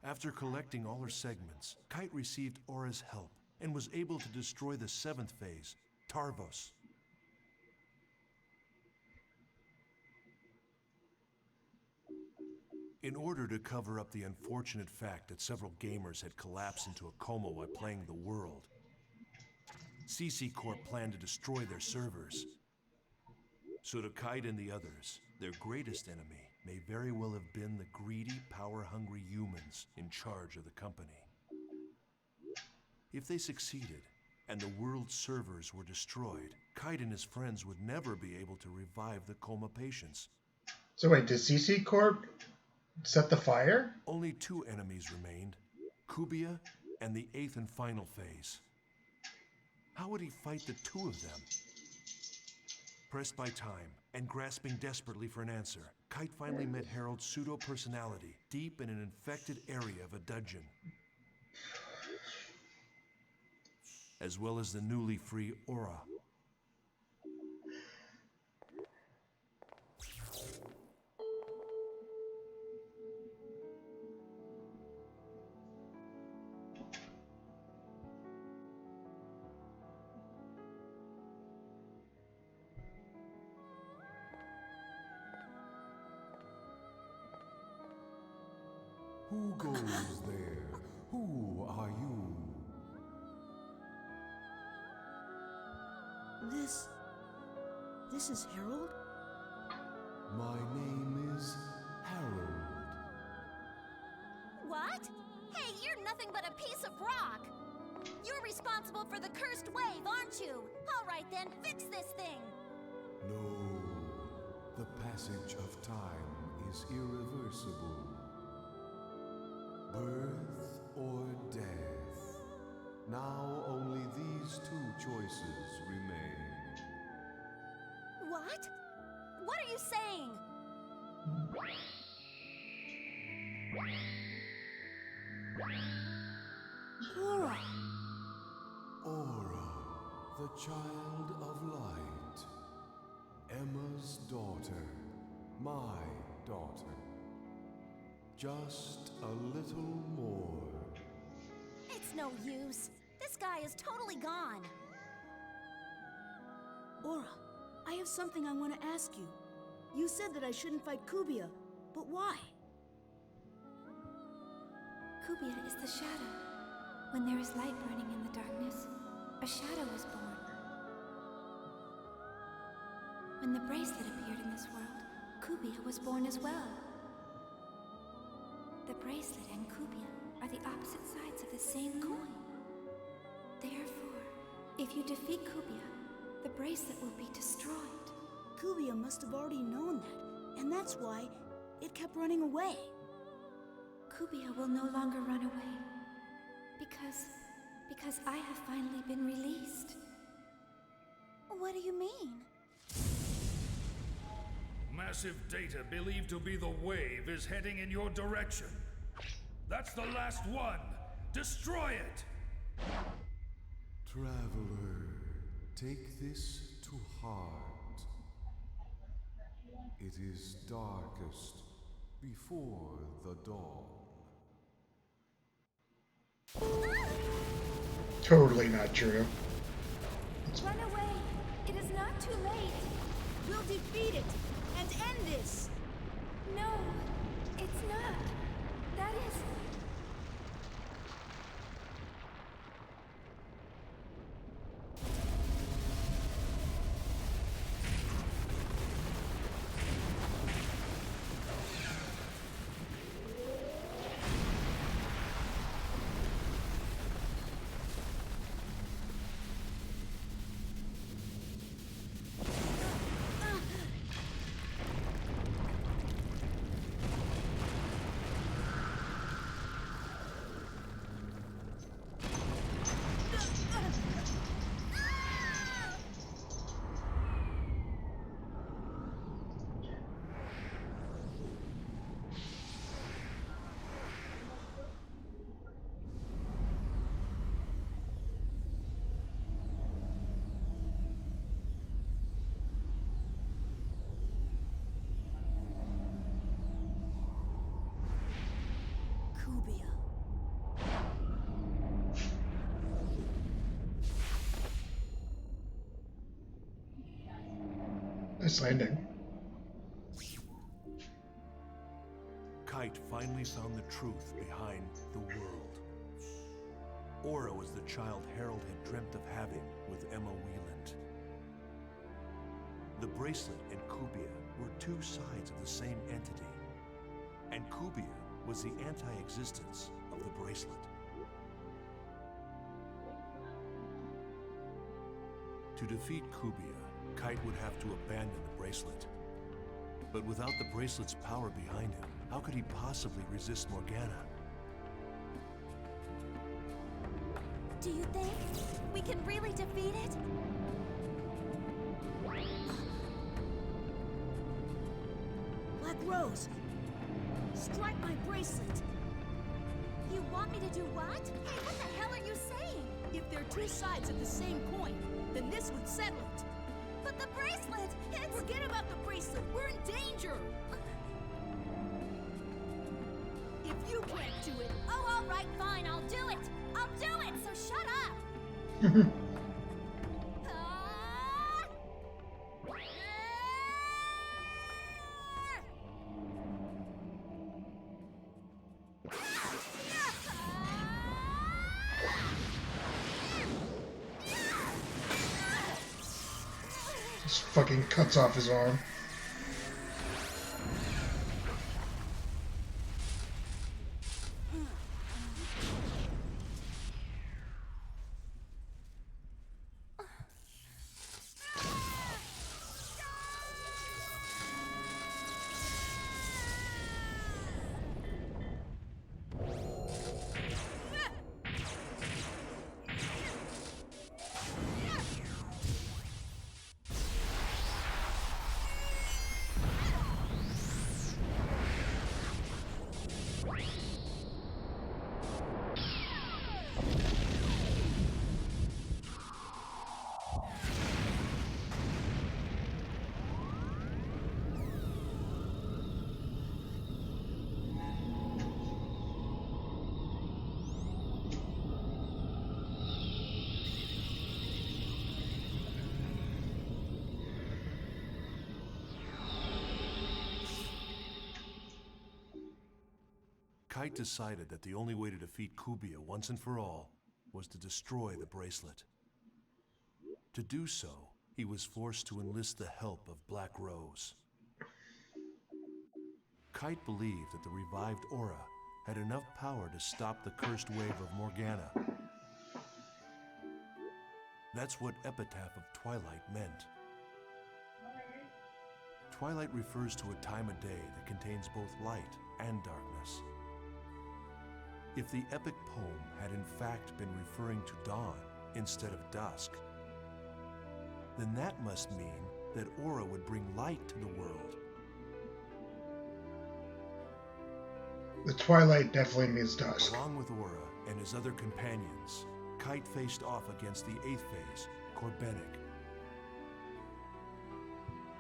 After collecting all her segments, Kite received Aura's help and was able to destroy the 7th phase, Tarvos. In order to cover up the unfortunate fact that several gamers had collapsed into a coma while playing the world, CC Corp planned to destroy their servers. So to Kite and the others, their greatest enemy may very well have been the greedy, power-hungry humans in charge of the company. If they succeeded, and the world's servers were destroyed, Kite and his friends would never be able to revive the coma patients. So wait, did CC Corp set the fire? Only 2 enemies remained, Kubia and the 8th and final phase. How would he fight the 2 of them? Pressed by time and grasping desperately for an answer, Kite finally met Harold's pseudo-personality deep in an infected area of a dungeon, as well as the newly free Aura. Who goes there? Who are you? This is Harold? My name is Harold. What? Hey, you're nothing but a piece of rock! You're responsible for the cursed wave, aren't you? Alright then, fix this thing! No, the passage of time is irreversible. Birth or death? Now only these two choices remain. What? What are you saying? Aura! Aura, the child of light. Emma's daughter. My daughter. Just a little more. It's no use. This guy is totally gone. Aura, I have something I want to ask you. You said that I shouldn't fight Kubia, but why? Kubia is the shadow. When there is light burning in the darkness, a shadow is born. When the bracelet appeared in this world, Kubia was born as well. The bracelet and Kubia are the opposite sides of the same coin. Therefore, if you defeat Kubia, the bracelet will be destroyed. Kubia must have already known that, and that's why it kept running away. Kubia will no longer run away. Because I have finally been released. What do you mean? Massive data believed to be the wave is heading in your direction. That's the last one. Destroy it! Traveler, take this to heart. It is darkest before the dawn. Totally not true. Run away! It is not too late! We'll defeat it and end this! No, it's not. That is... Kubia. Nice landing. Kite finally found the truth behind the world. Aura was the child Harold had dreamt of having with Emma Wieland. The bracelet and Kubia were two sides of the same entity, and Kubia was the anti-existence of the bracelet. To defeat Kubia, Kite would have to abandon the bracelet. But without the bracelet's power behind him, how could he possibly resist Morgana? Do you think we can really defeat it? Black Rose, strike my bracelet. You want me to do what? Hey, what the hell are you saying? If they're two sides of the same coin, then this would settle it. But the bracelet, it's... Forget about the bracelet. We're in danger. If you can't do it... Oh, all right, fine, I'll do it. I'll do it, so shut up. Just fucking cuts off his arm. Kite decided that the only way to defeat Kubia once and for all was to destroy the bracelet. To do so, he was forced to enlist the help of Black Rose. Kite believed that the revived aura had enough power to stop the cursed wave of Morgana. That's what Epitaph of Twilight meant. Twilight refers to a time of day that contains both light and darkness. If the epic poem had in fact been referring to dawn instead of dusk, then that must mean that Aura would bring light to the world. The twilight definitely means dusk. Along with Aura and his other companions, Kite faced off against the 8th phase, Corbenic.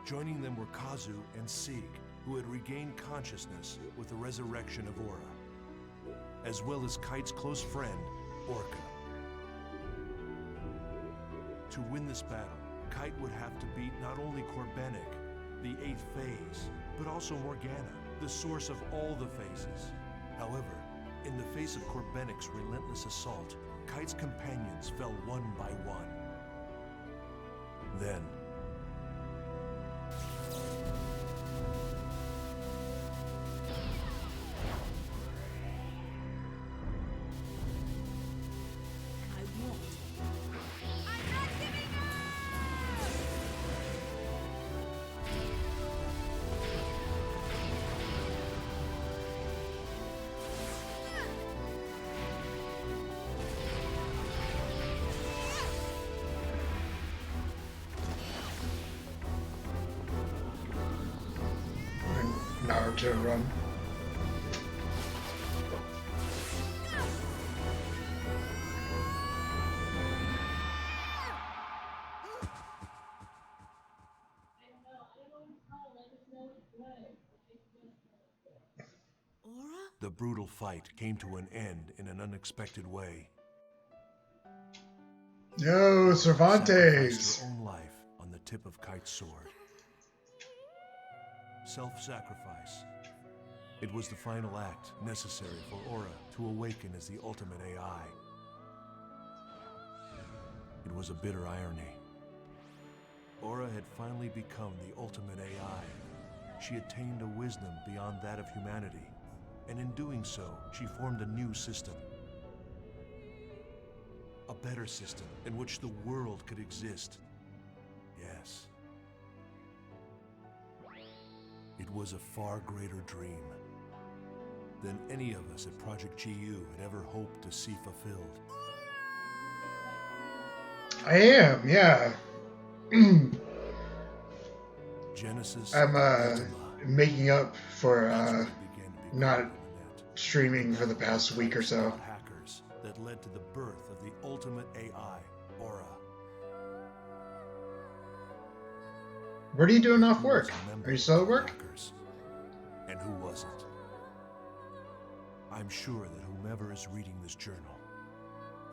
Joining them were Kazu and Sieg, who had regained consciousness with the resurrection of Aura, as well as Kite's close friend, Orca. To win this battle, Kite would have to beat not only Corbenic, the 8th phase, but also Morgana, the source of all the phases. However, in the face of Corbenic's relentless assault, Kite's companions fell one by one. Then, Naruto run. the brutal fight came to an end in an unexpected way. No, Cervantes! Sacrificed her own life on the tip of Kite's sword. Self-sacrifice. It was the final act necessary for Aura to awaken as the ultimate AI. It was a bitter irony. Aura had finally become the ultimate AI. She attained a wisdom beyond that of humanity, and in doing so, she formed a new system. A better system in which the world could exist. Yes. It was a far greater dream than any of us at Project GU had ever hoped to see fulfilled. I am, yeah. Genesis. I'm making up for not streaming for the past week or so. Hackers that led to the birth of the ultimate AI, Aura. What are you doing off work? Are you still at work? And who wasn't? I'm sure that whomever is reading this journal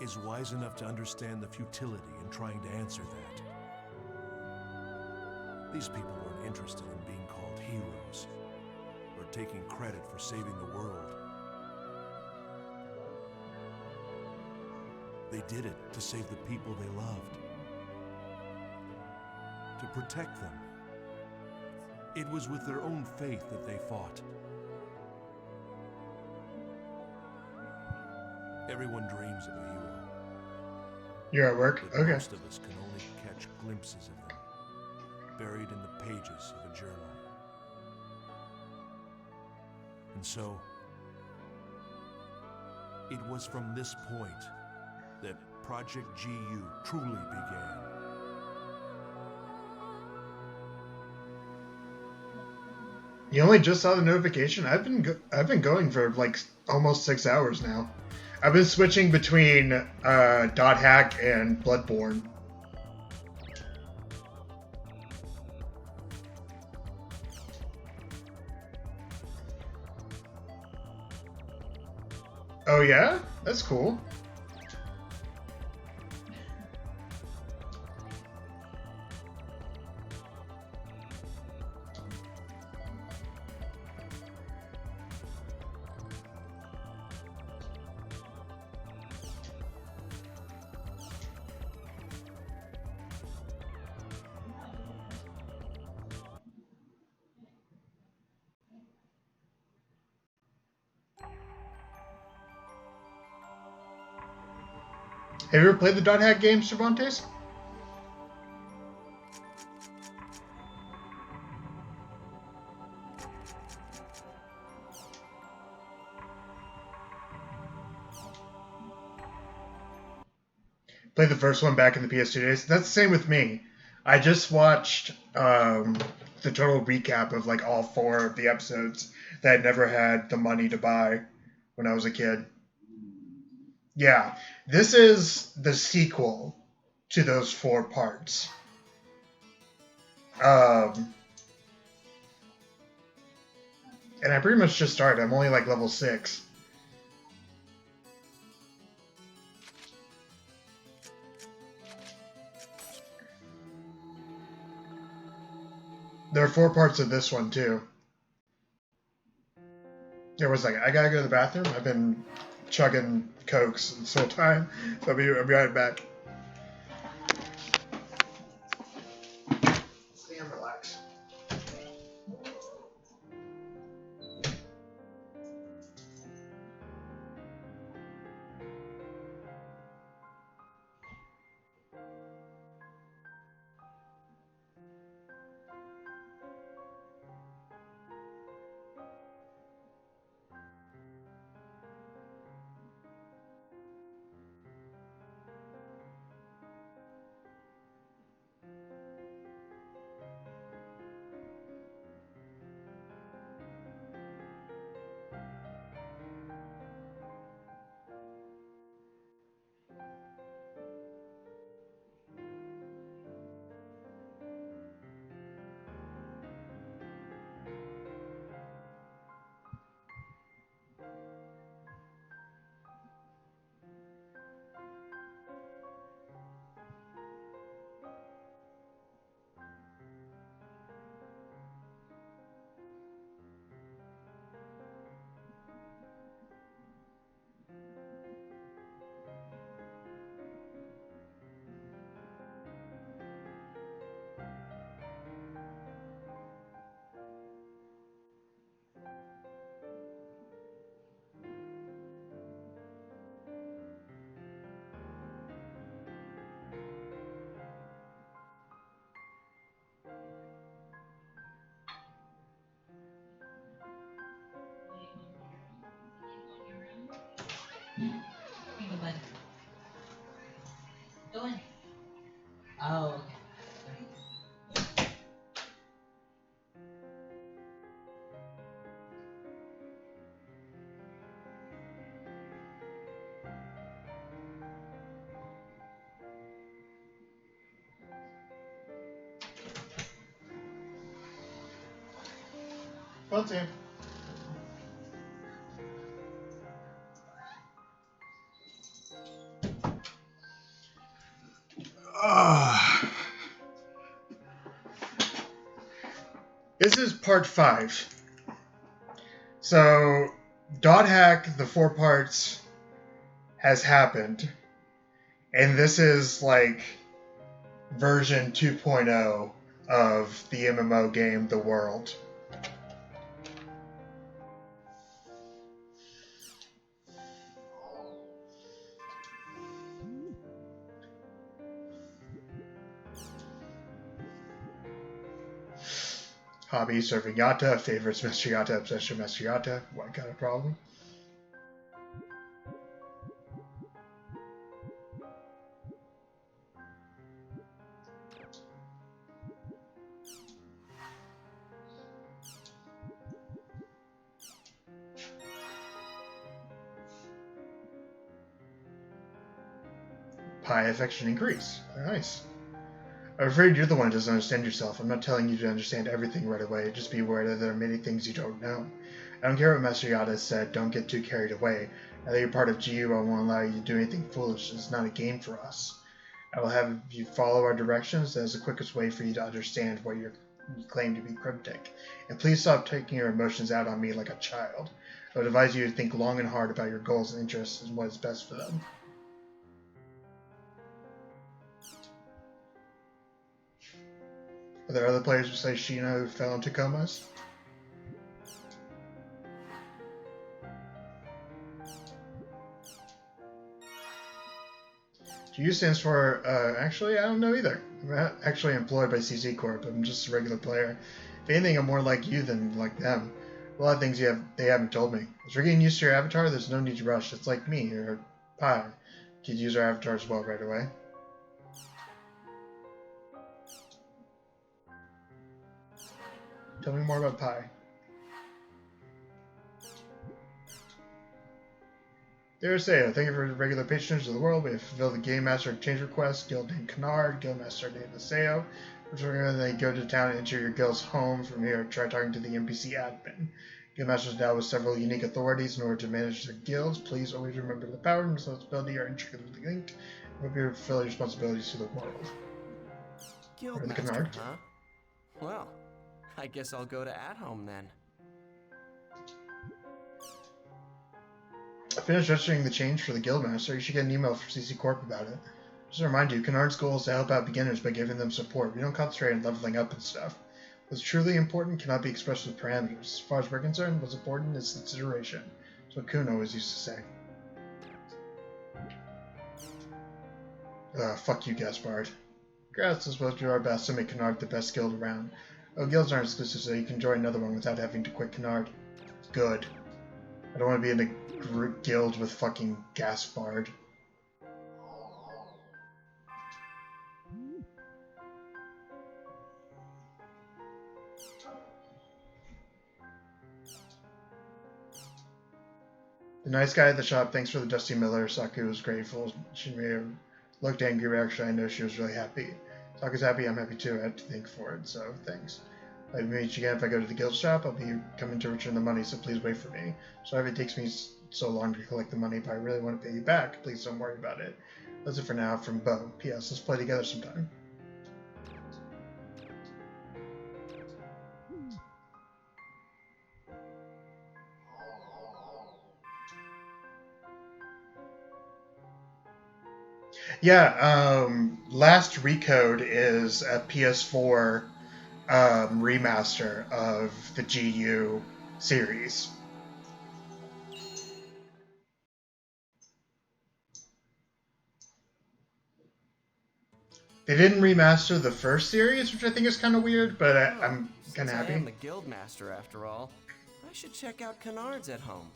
is wise enough to understand the futility in trying to answer that. These people weren't interested in being called heroes or taking credit for saving the world. They did it to save the people they loved, to protect them. It was with their own faith that they fought. Everyone dreams of a hero. You're at work? But Okay. most of us can only catch glimpses of them, buried in the pages of a journal. And so, it was from this point that Project GU truly began. You only just saw the notification? I've been going for like almost 6 hours now. I've been switching between .hack and Bloodborne. Oh yeah? That's cool. Have you ever played the Dot Hack games, Cervantes? Played the first one back in the PS2 days. That's the same with me. I just watched the total recap of like all 4 of the episodes that I never had the money to buy when I was a kid. Yeah, this is the sequel to those 4 parts. And I pretty much just started. I'm only like level 6. There are 4 parts of this one too. There was like, I gotta go to the bathroom. I've been chugging Cokes this whole time, so I'll be right back. Stay and relax. Go in. Oh, okay. Well, Tim. This is part 5. So, Dot Hack, the 4 parts, has happened. And this is like version 2.0 of the MMO game, The World. Hobby, serving Yata. Favorites, Mr. Yata. Obsession, Mr. Yata. What kind of problem? Pie affection increase. Nice. I'm afraid you're the one who doesn't understand yourself. I'm not telling you to understand everything right away. Just be aware that there are many things you don't know. I don't care what Master Yada said. Don't get too carried away. Now that you're part of GU, I won't allow you to do anything foolish. It's not a game for us. I will have you follow our directions. That is the quickest way for you to understand what you claim to be cryptic. And please stop taking your emotions out on me like a child. I would advise you to think long and hard about your goals and interests and what is best for them. Are there other players besides Sheena who fell into comas? GU stands for, actually, I don't know either. I'm not actually employed by CC Corp. I'm just a regular player. If anything, I'm more like you than like them. A lot of things they haven't told me. As we're getting used to your avatar, there's no need to rush. It's like me, or Pi. Could use our avatar as well right away. Tell me more about Pi. Dear Sayo, thank you for the regular patronage of the world. We have fulfilled the Game Master exchange request. Guild named Kennard, Guildmaster named Sayo. We're going to go to town and enter your guild's home. From here, try talking to the NPC admin. Guildmasters now with several unique authorities in order to manage their guilds. Please always remember the power and responsibility are intricately linked. Hope you fulfill your responsibilities to the world. Guildmaster, huh? Well, I guess I'll go to At Home then. I finished registering the change for the Guildmaster. You should get an email from CC Corp about it. Just to remind you, Kennard's goal is to help out beginners by giving them support. We don't concentrate on leveling up and stuff. What's truly important cannot be expressed with parameters. As far as we're concerned, what's important is consideration. That's what Kuhn always used to say. Fuck you, Gaspard. Congrats, as well as do our best to make Kennard the best guild around. Oh, guilds aren't exclusive, so you can join another one without having to quit Kennard. Good. I don't want to be in a guild with fucking Gaspard. The nice guy at the shop, thanks for the Dusty Miller. Saku was grateful. She may have looked angry, but actually I know she was really happy. Saku's happy, I'm happy too. I have to thank for it, so thanks. I'll meet you again if I go to the guild shop. I'll be coming to return the money, so please wait for me. Sorry if it takes me so long to collect the money, but I really want to pay you back. Please don't worry about it. That's it for now from Bo. P.S. Let's play together sometime. Yeah, Last Recode is a PS4 remaster of the GU series. They didn't remaster the first series, which I think is kind of weird, but I'm kind of happy. I am the Guildmaster after all. I should check out Kennard's At Home.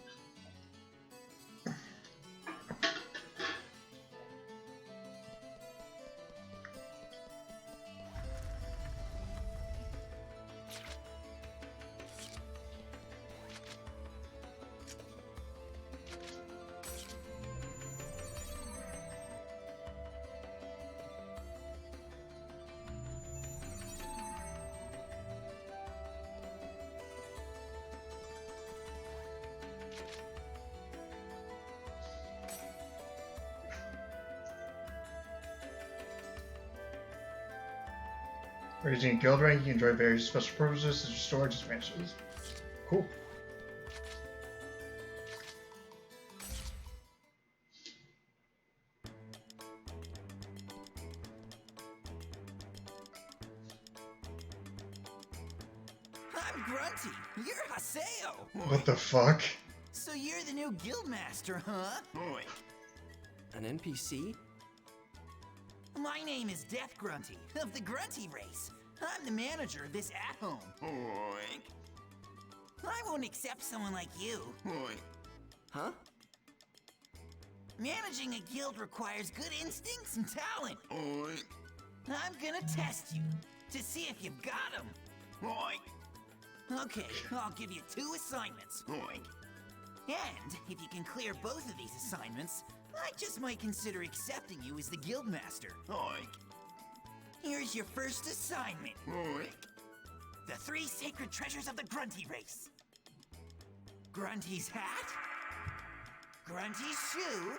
Raising a guild rank, you can enjoy various special purposes such as storage expansions. Cool. I'm Grunty. You're Haseo. What the fuck? So you're the new Guildmaster, huh? An NPC? My name is Death Grunty, of the Grunty race. I'm the manager of this at-home. I won't accept someone like you. Huh? Managing a guild requires good instincts and talent. I'm gonna test you, to see if you've got them. Okay, I'll give you 2 assignments. And if you can clear both of these assignments, I just might consider accepting you as the Guildmaster. Here's your first assignment. The 3 sacred treasures of the Grunty race. Grunty's hat, Grunty's shoe,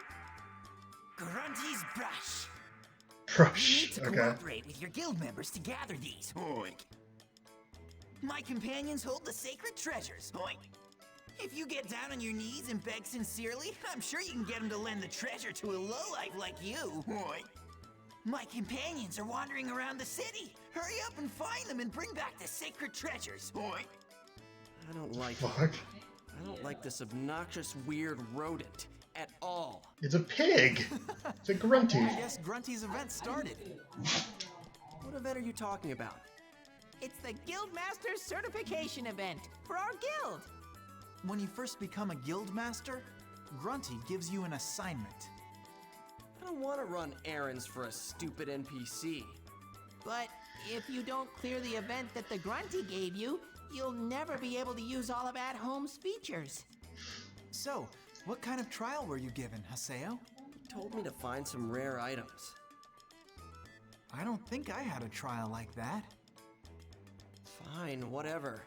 Grunty's brush. You need to cooperate with your guild members to gather these. My companions hold the sacred treasures. If you get down on your knees and beg sincerely, I'm sure you can get them to lend the treasure to a lowlife like you. My companions are wandering around the city. Hurry up and find them and bring back the sacred treasures. I don't like it. I don't like this obnoxious, weird rodent. at all. It's a pig. It's a grunty. I guess Grunty's event started. What event are you talking about? It's the Guildmaster's certification event for our guild. When you first become a guild master, Grunty gives you an assignment. I don't want to run errands for a stupid NPC. But if you don't clear the event that the Grunty gave you, you'll never be able to use all of At-Home's features. So, what kind of trial were you given, Haseo? He told me to find some rare items. I don't think I had a trial like that. Fine, whatever.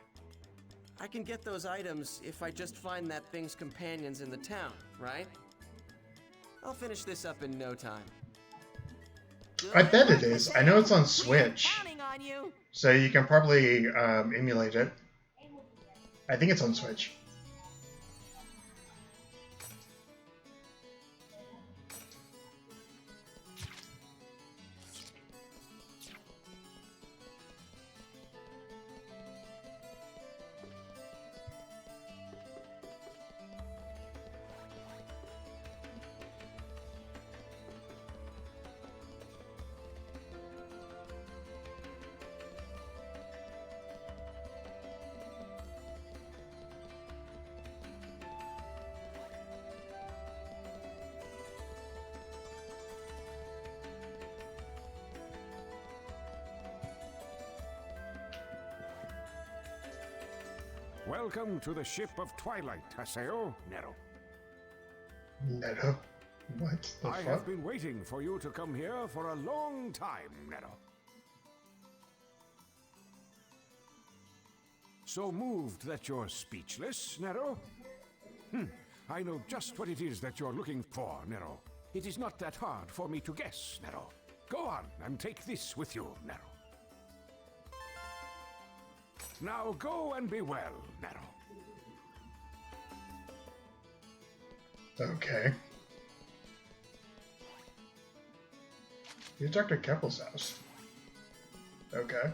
I can get those items if I just find that thing's companions in the town, right? I'll finish this up in no time. I bet it is. I know it's on Switch, so you can probably emulate it. I think it's on Switch. Welcome to the ship of Twilight, Haseo, Nero. Nero? What the I fuck? have been waiting for you to come here for a long time, Nero. So moved that you're speechless, Nero? I know just what it is that you're looking for, Nero. It is not that hard for me to guess, Nero. Go on and take this with you, Nero. Now go and be well, Nero. Okay. Here's Dr. Keppel's house. Okay.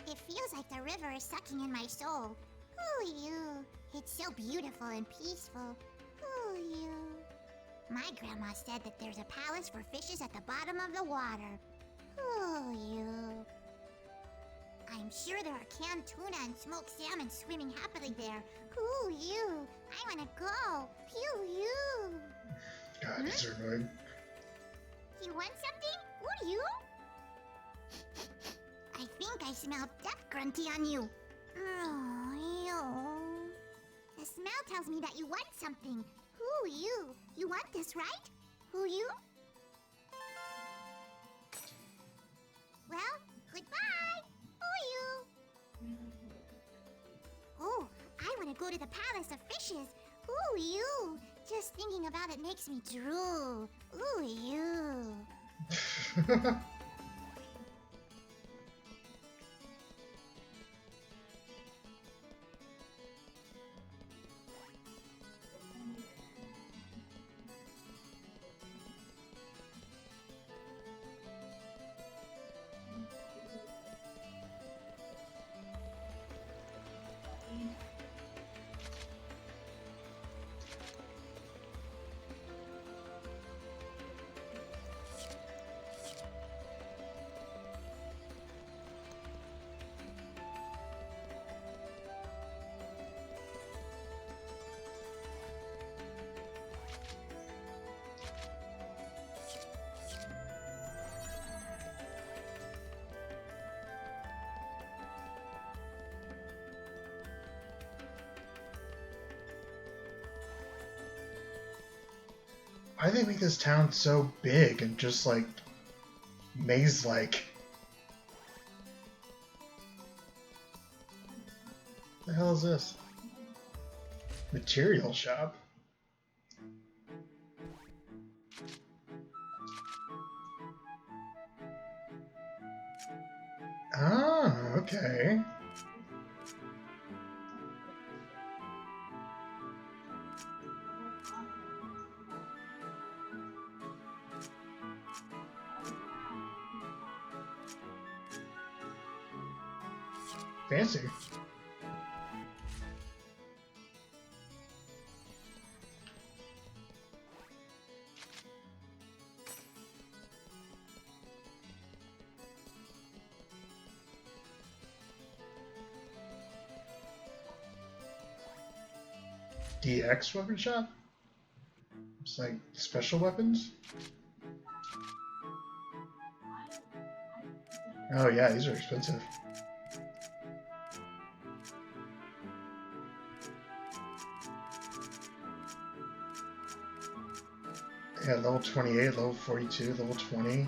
It feels like the river is sucking in my soul. Ooh, you. It's so beautiful and peaceful. Ooh, you. My grandma said that there's a palace for fishes at the bottom of the water. Ooh, you. I'm sure there are canned tuna and smoked salmon swimming happily there. Ooh, you. I wanna go. Pew, you. God, these are annoying. You want something? Ooh, you. I think I smell death grunty on you. Oh, you. The smell tells me that you want something. Who you? You want this, right? Who you? Well, goodbye. Who you? Oh, I want to go to the Palace of Fishes. Ooh, you. Just thinking about it makes me drool. Ooh, you. Why do they make this town so big and just like maze-like? What the hell is this? Material shop. Ah, okay. Fancy. DX weapon shop? It's like special weapons? Oh yeah, these are expensive. Yeah, level 28, level 42, level 20.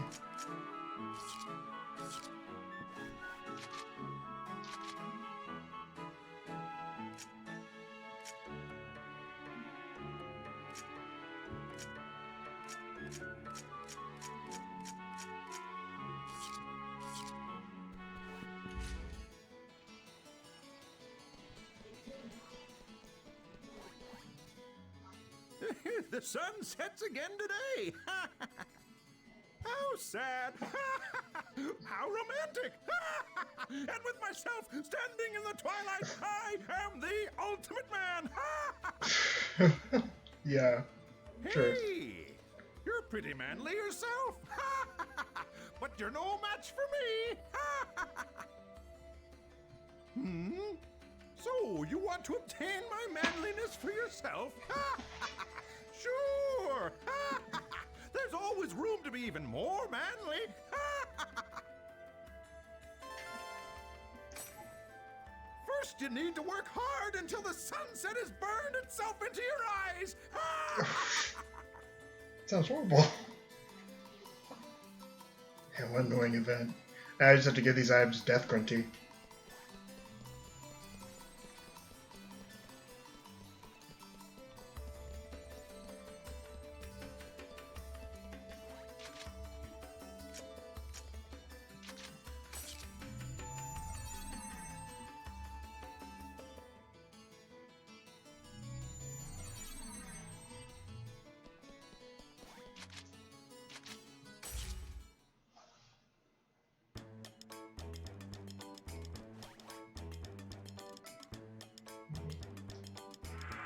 The sun sets again today. How sad. How romantic. And with myself standing in the twilight, I am the ultimate man. Yeah, sure. Hey, you're pretty manly yourself. But you're no match for me. So, you want to obtain my manliness for yourself? Sure! There's always room to be even more manly. First, you need to work hard until the sunset has burned itself into your eyes. Sounds horrible. Yeah, what an annoying event. I just have to give these items Death Grunty.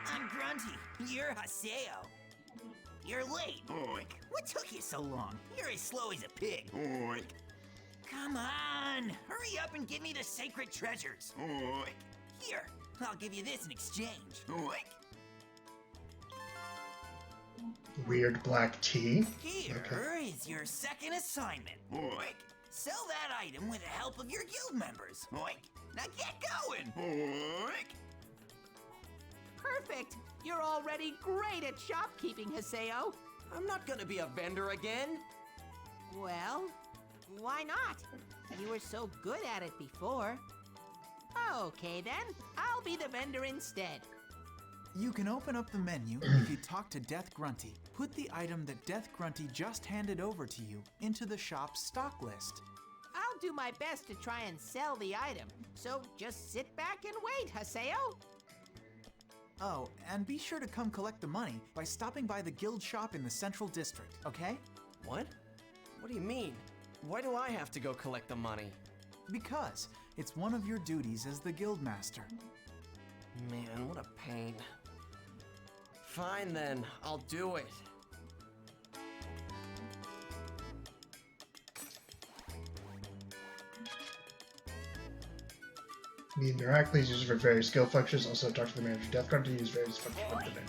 I'm Grunty. You're Haseo. You're late. Oink. What took you so long? You're as slow as a pig. Oink. Come on. Hurry up and give me the sacred treasures. Oink. Here, I'll give you this in exchange. Oink. Weird black tea. Here Okay. is your second assignment. Oink. Sell that item with the help of your guild members. Oink. Now get going. Oink. Perfect! You're already great at shopkeeping, Haseo. I'm not gonna be a vendor again. Well, why not? You were so good at it before. Okay then, I'll be the vendor instead. You can open up the menu if you talk to Death Grunty. Put the item that Death Grunty just handed over to you into the shop's stock list. I'll do my best to try and sell the item, so just sit back and wait, Haseo. Oh, and be sure to come collect the money by stopping by the guild shop in the central district, okay? What? What do you mean? Why do I have to go collect the money? Because it's one of your duties as the guild master. Man, what a pain. Fine then, I'll do it. The Miracles used for various skill functions. Also, talk to the manager. Death Grunty use various functions for the event.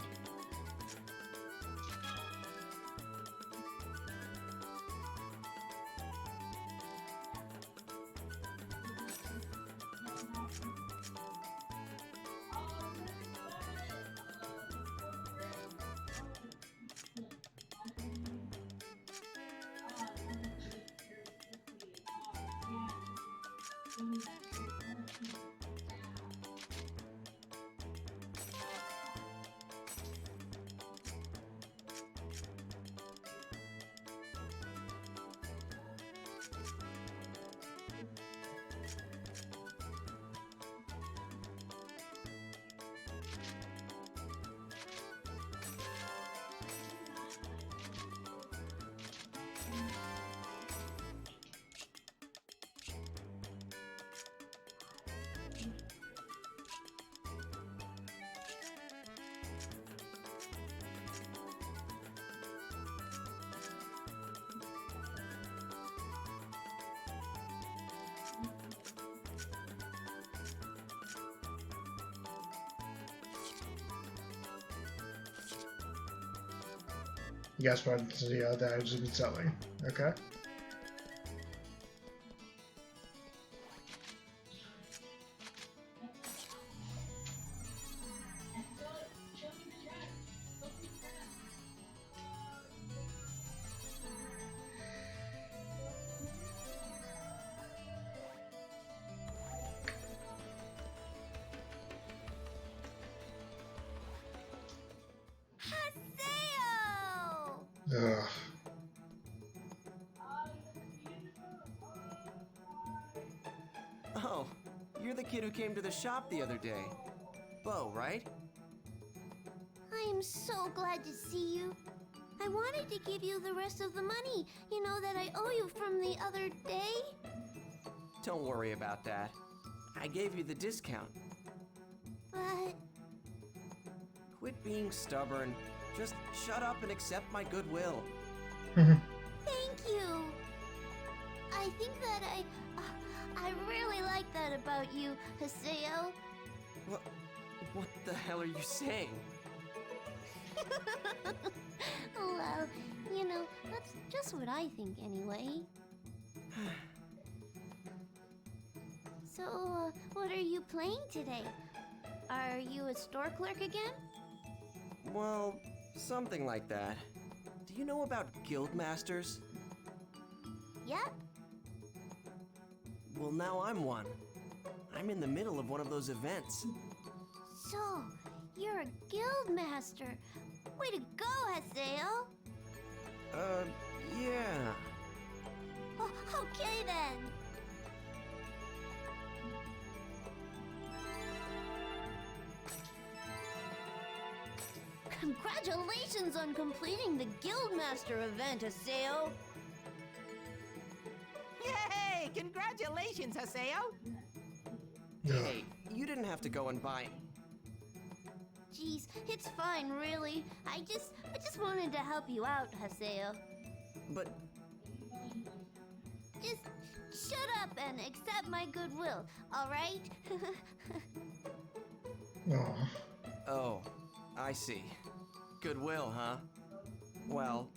You guys want to see that I've just been selling. Okay. Ugh. Oh, you're the kid who came to the shop the other day. Bo, right? I am so glad to see you. I wanted to give you the rest of the money, you know, that I owe you from the other day. Don't worry about that. I gave you the discount. But... Quit being stubborn. Just shut up and accept my goodwill. Thank you. I think that I really like that about you, Haseo. What the hell are you saying? Well, you know, that's just what I think anyway. So, what are you playing today? Are you a store clerk again? Well, something like that. Do you know about guild masters? Yep. Well, now I'm one. I'm in the middle of one of those events. So, you're a guild master. Way to go, Haseo. Yeah. Oh, okay then. Congratulations on completing the Guildmaster event, Haseo! Yay! Congratulations, Haseo! Hey, you didn't have to go and buy... Jeez, it's fine, really. I just wanted to help you out, Haseo. But... Just shut up and accept my goodwill, alright? Oh, I see. Goodwill, huh? Well,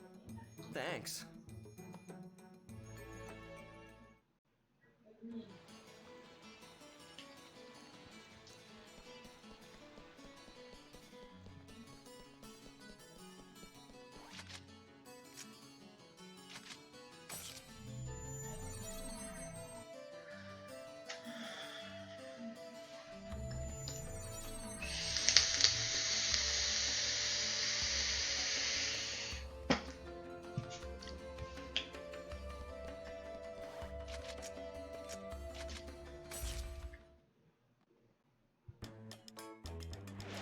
thanks.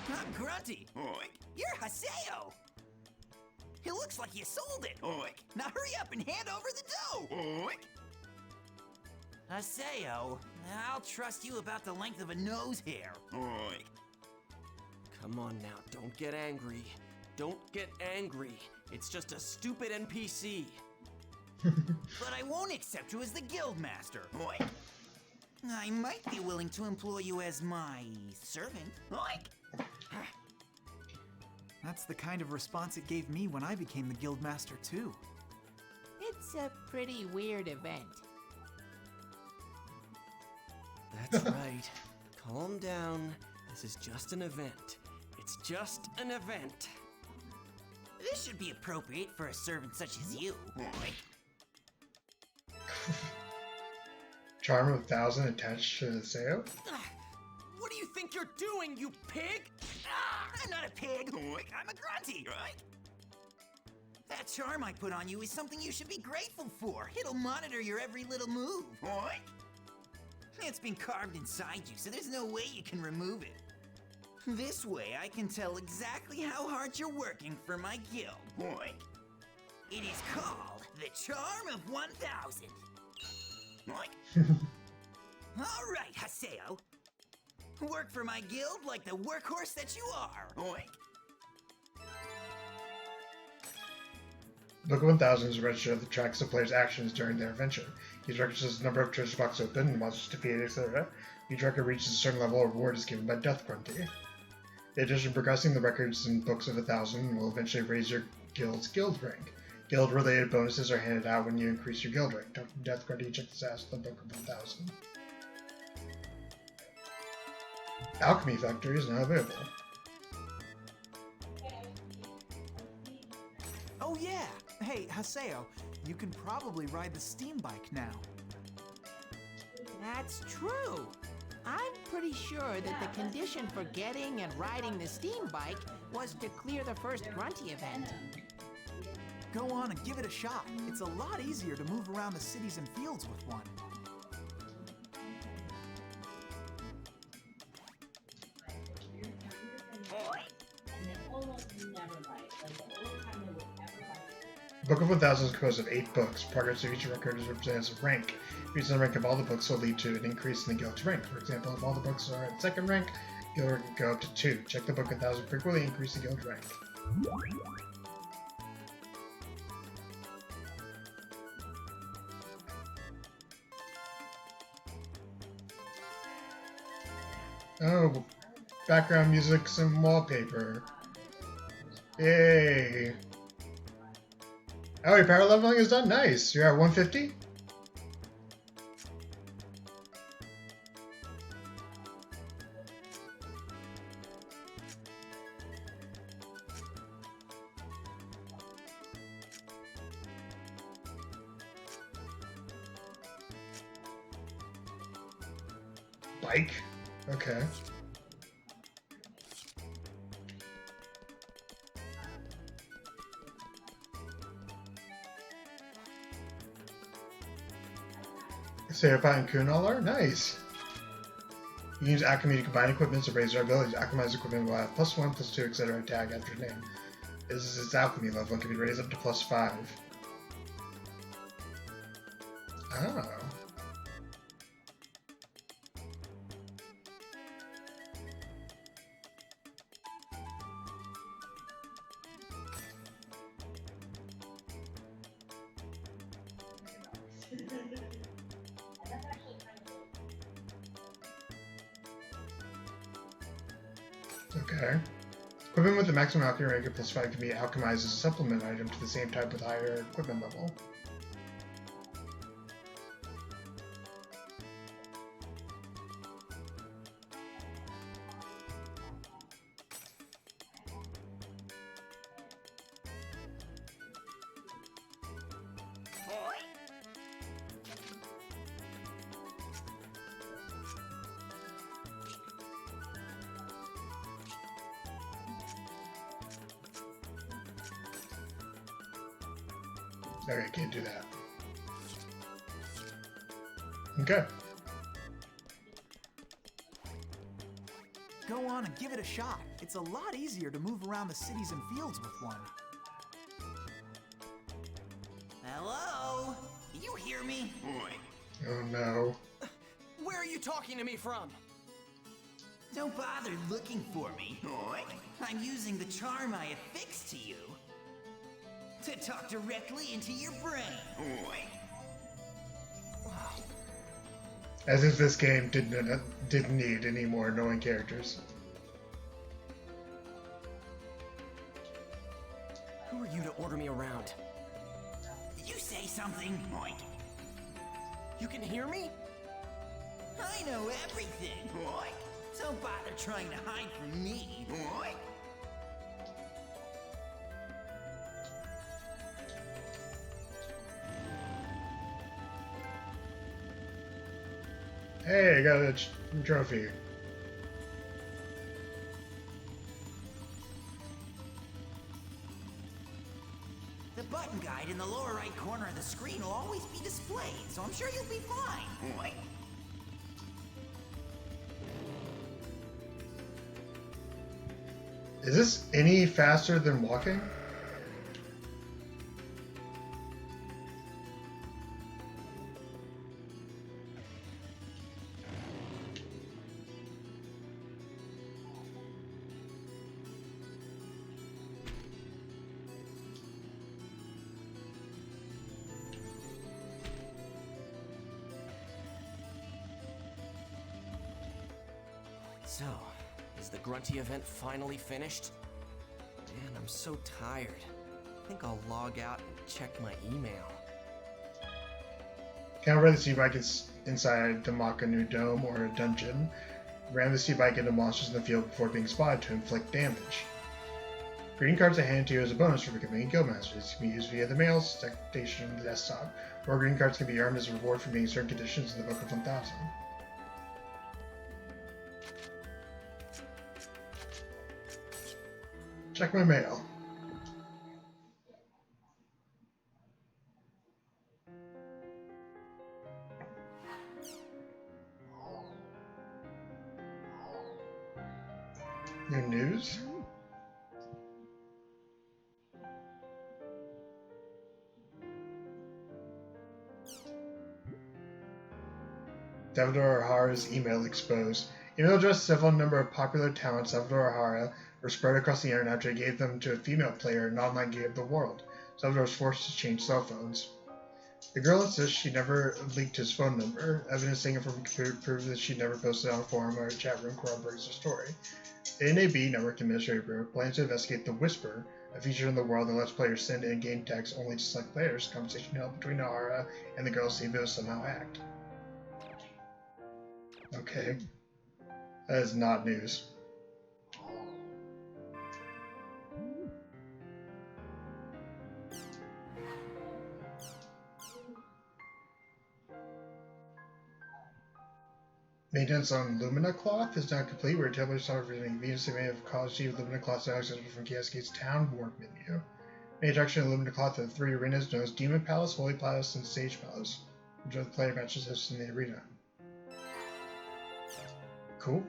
I'm Grunty. Oink. You're Haseo. It looks like you sold it. Oink. Now hurry up and hand over the dough. Oink. Haseo, I'll trust you about the length of a nose hair. Oink. Come on now, don't get angry. Don't get angry. It's just a stupid NPC. But I won't accept you as the Guildmaster. Oink. I might be willing to employ you as my servant. Oink. That's the kind of response it gave me when I became the Guildmaster too. It's a pretty weird event. That's right. Calm down. This is just an event. It's just an event. This should be appropriate for a servant such as you. Charm of 1,000 attached to the sale? What do you think you're doing, you pig? I'm not a pig. I'm a grunty, right? That charm I put on you is something you should be grateful for. It'll monitor your every little move. It's been carved inside you, so there's no way you can remove it. This way, I can tell exactly how hard you're working for my guild. It is called the Charm of 1,000. All right, Haseo. Work for my guild like the workhorse that you are. Book of 1000 is a register that tracks the player's actions during their adventure. Each record says the number of treasure boxes opened, monsters defeated, etc. Each record reaches a certain level, a reward is given by Death Grunty. In addition, progressing the records in Books of 1,000 will eventually raise your guild's guild rank. Guild-related bonuses are handed out when you increase your guild rank. Talk to Death Grunty, check this out, the Book of 1,000. Alchemy Factory is now available. Oh yeah! Hey, Haseo, you can probably ride the steam bike now. That's true. I'm pretty sure that the condition for getting and riding the steam bike was to clear the first Grunty event. Go on and give it a shot. It's a lot easier to move around the cities and fields with one. Book of 1,000 is composed of 8 books. Progress of each record is represented as a rank. Increasing the rank of all the books will lead to an increase in the guild's rank. For example, if all the books are at 2nd rank, guild rank can go up to 2. Check the Book of 1,000 frequently, increase the guild rank. Oh, background music, some wallpaper. Yay! Oh, your power leveling is done. Nice. You're at 150? Bike? Okay. Certified and Kunal are nice. You can use Alchemy to combine equipment to raise their abilities. Alchemized equipment will have +1, +2, etc. tag after name. This is its Alchemy level and can be raised up to +5. Oh. Okay. Equipment with the maximum alchemy rank of +5 can be alchemized as a supplement item to the same type with higher equipment level. Okay, can't do that. Okay. Go on and give it a shot. It's a lot easier to move around the cities and fields with one. Hello? You hear me? Oh no. Where are you talking to me from? Don't bother looking for me. I'm using the charm I affixed to you to talk directly into your brain. As if this game didn't need any more annoying characters. Who are you to order me around? Did you say something? You can hear me? I know everything. Don't bother trying to hide from me. Hey, I got a trophy. The button guide in the lower right corner of the screen will always be displayed, so I'm sure you'll be fine. Is this any faster than walking? So, Is the Grunty event finally finished? Man, I'm so tired. I think I'll log out and check my email. Can't ride the sea bike inside the Makanu Dome or a dungeon. Ram the sea bike into monsters in the field before being spotted to inflict damage. Greeting cards are handed to you as a bonus for becoming a guildmaster. These can be used via the mail station on the desktop. More greeting cards can be earned as a reward for meeting certain conditions in the Book of 1000. Check my mail. New news? Salvador Hara's email exposed. Email addresses of a number of popular talents Salvador Hara were spread across the internet after he gave them to a female player in an online game of the world. Salvador was forced to change cell phones. The girl insists she never leaked his phone number. Evidence taken from a computer proves that she never posted on a forum or a chat room corroborates the story. The NAB Network Administrator Bureau plans to investigate the Whisper, a feature in the world that lets players send in-game text only to select players. Conversation held between Hara and the girl to see if it was somehow hacked. Okay. That is not news. Maintenance on Lumina Cloth is now complete. We're temporarily visiting Venus may have caused you Lumina Cloth now accessible from Cascade's Town Board menu. Main attraction of Lumina Cloth are the 3 arenas known as Demon Palace, Holy Palace, and Sage Palace, which are the player matches hosted in the arena. Cool.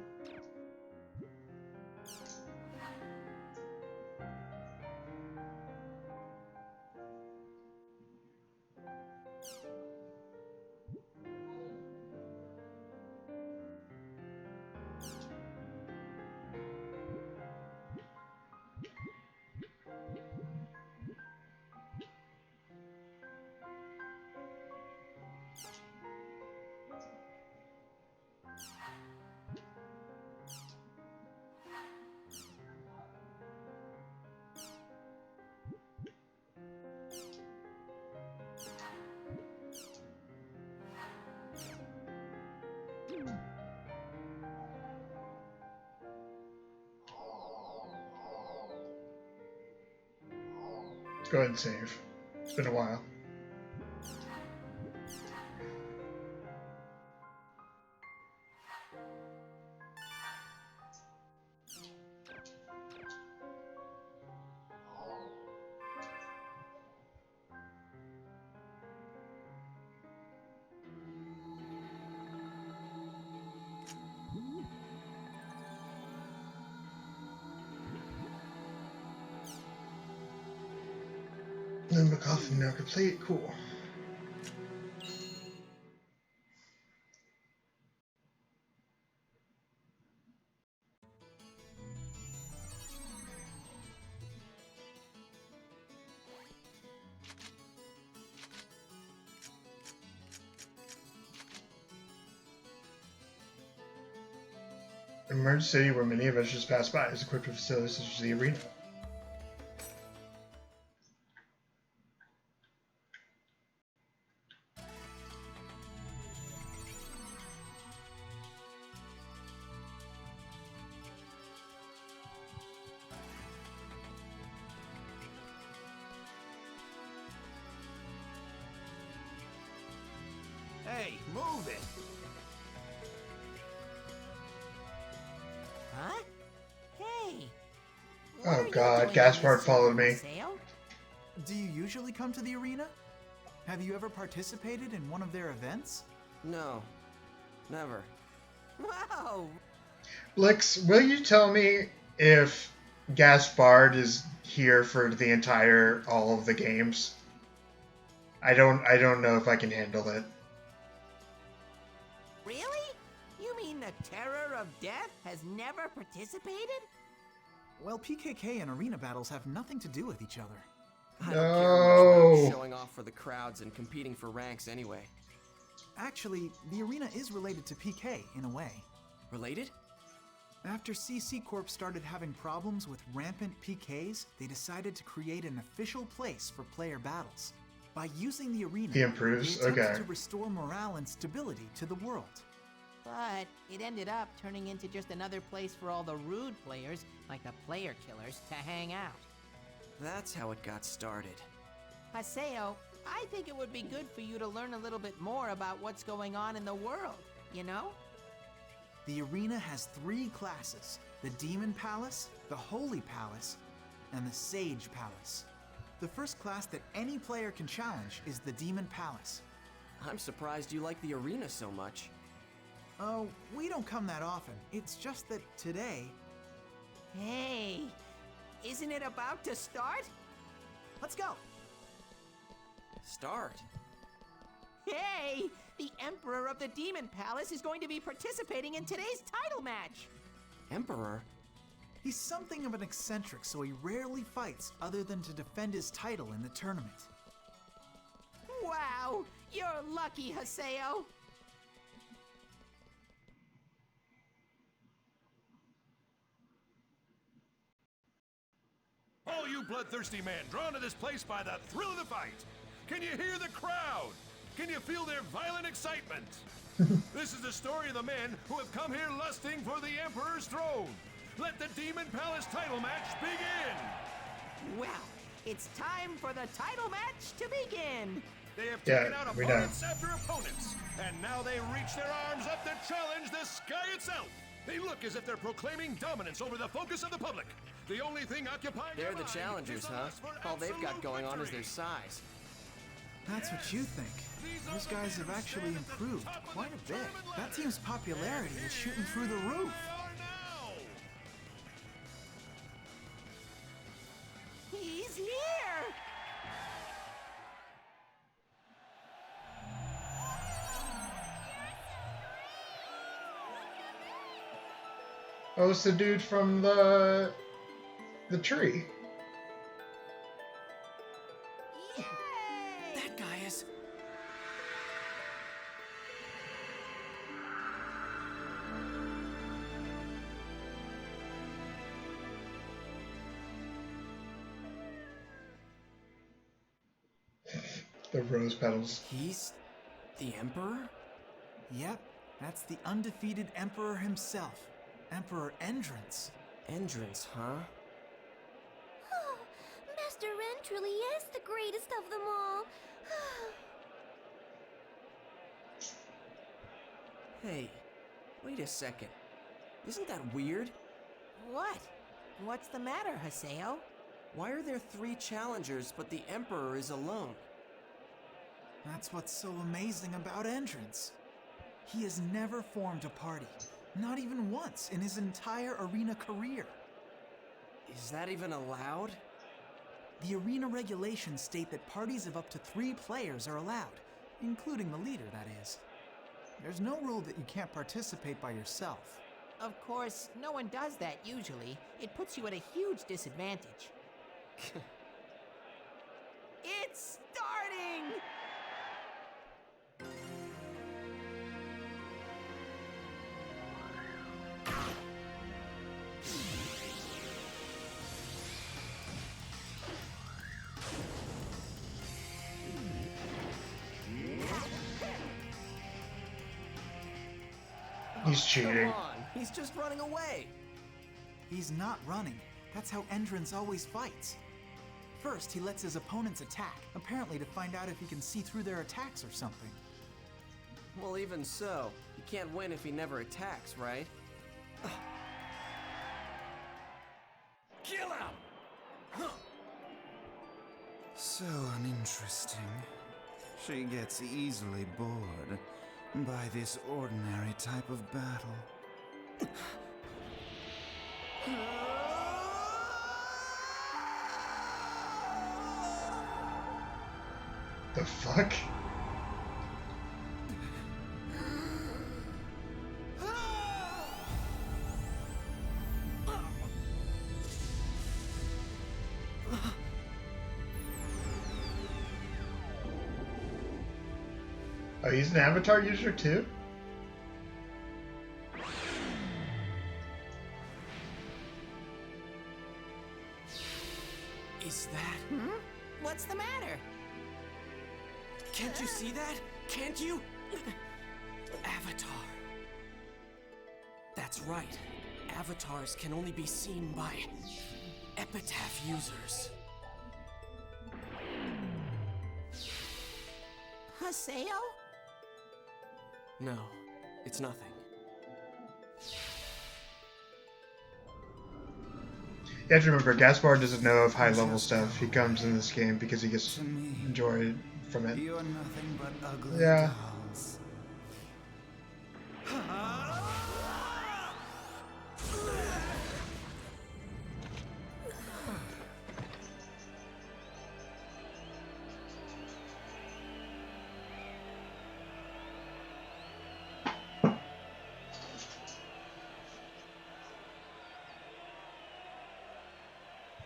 Let's go ahead and save. It's been a while. The coffin now complete. Cool. A merged city where many adventures pass by is equipped with facilities such as the arena. Hey, move it! Huh? Hey! Oh god, Gaspard followed me. Do you usually come to the arena? Have you ever participated in one of their events? No, never. Wow! Blix, will you tell me if Gaspard is here for the entire all of the games? I don't know if I can handle it. Really? You mean the Terror of Death has never participated? Well, PKK and arena battles have nothing to do with each other. I don't care much about showing off for the crowds and competing for ranks anyway. Actually, the arena is related to PK in a way. Related? After CC Corp started having problems with rampant PKs, they decided to create an official place for player battles. By using the arena, He improves? they attempted Okay. to restore morale and stability to the world. But it ended up turning into just another place for all the rude players, like the player killers, to hang out. That's how it got started. Haseo, I think it would be good for you to learn a little bit more about what's going on in the world, you know? The arena has 3 classes: the Demon Palace, the Holy Palace, and the Sage Palace. The first class that any player can challenge is the Demon Palace. I'm surprised you like the arena so much. Oh, we don't come that often. It's just that today... Hey, isn't it about to start? Let's go! Start? Hey, the Emperor of the Demon Palace is going to be participating in today's title match. Emperor? He's something of an eccentric, so he rarely fights other than to defend his title in the tournament. Wow, you're lucky, Haseo. All you bloodthirsty men drawn to this place by the thrill of the fight. Can you hear the crowd? Can you feel their violent excitement? This is the story of the men who have come here lusting for the Emperor's throne. Let the Demon Palace title match begin! Well, it's time for the title match to begin. They have taken out we opponents after opponents, and now they reach their arms up to challenge the sky itself. They look as if they're proclaiming dominance over the focus of the public. The only thing occupying They're their the mind challengers, is the huh? lust for All they've got absolute going on is victory. their size. That's what you think. Those guys have actually improved quite a bit. That team's popularity is shooting through the roof. He's here! Oh, it's the dude from the tree. That guy is... The rose petals. He's the Emperor? Yep, that's the undefeated Emperor himself, Emperor Endrance. Endrance, huh? Oh, Master Ren truly is the greatest of them all. Hey, wait a second. Isn't that weird? What? What's the matter, Haseo? Why are there 3 challengers, but the Emperor is alone? That's what's so amazing about Endrance. He has never formed a party, not even once in his entire arena career. Is that even allowed? The arena regulations state that parties of up to 3 players are allowed, including the leader, that is. There's no rule that you can't participate by yourself. Of course, no one does that usually. It puts you at a huge disadvantage. It's starting! He's cheating. Come on, he's just running away. He's not running. That's how Endrance always fights. First, he lets his opponents attack, apparently to find out if he can see through their attacks or something. Well, even so, he can't win if he never attacks, right? Kill him! Huh. So uninteresting. She gets easily bored by this ordinary type of battle. The fuck? Oh, he's an avatar user too? Is that... Hmm? What's the matter? Can't you see that? Can't you? Avatar. That's right. Avatars can only be seen by epitaph users. Haseo? No, it's nothing. You have to remember, Gaspar doesn't know of high-level stuff. He comes in this game because he gets enjoyed from it. You're nothing but ugly Yeah. dolls.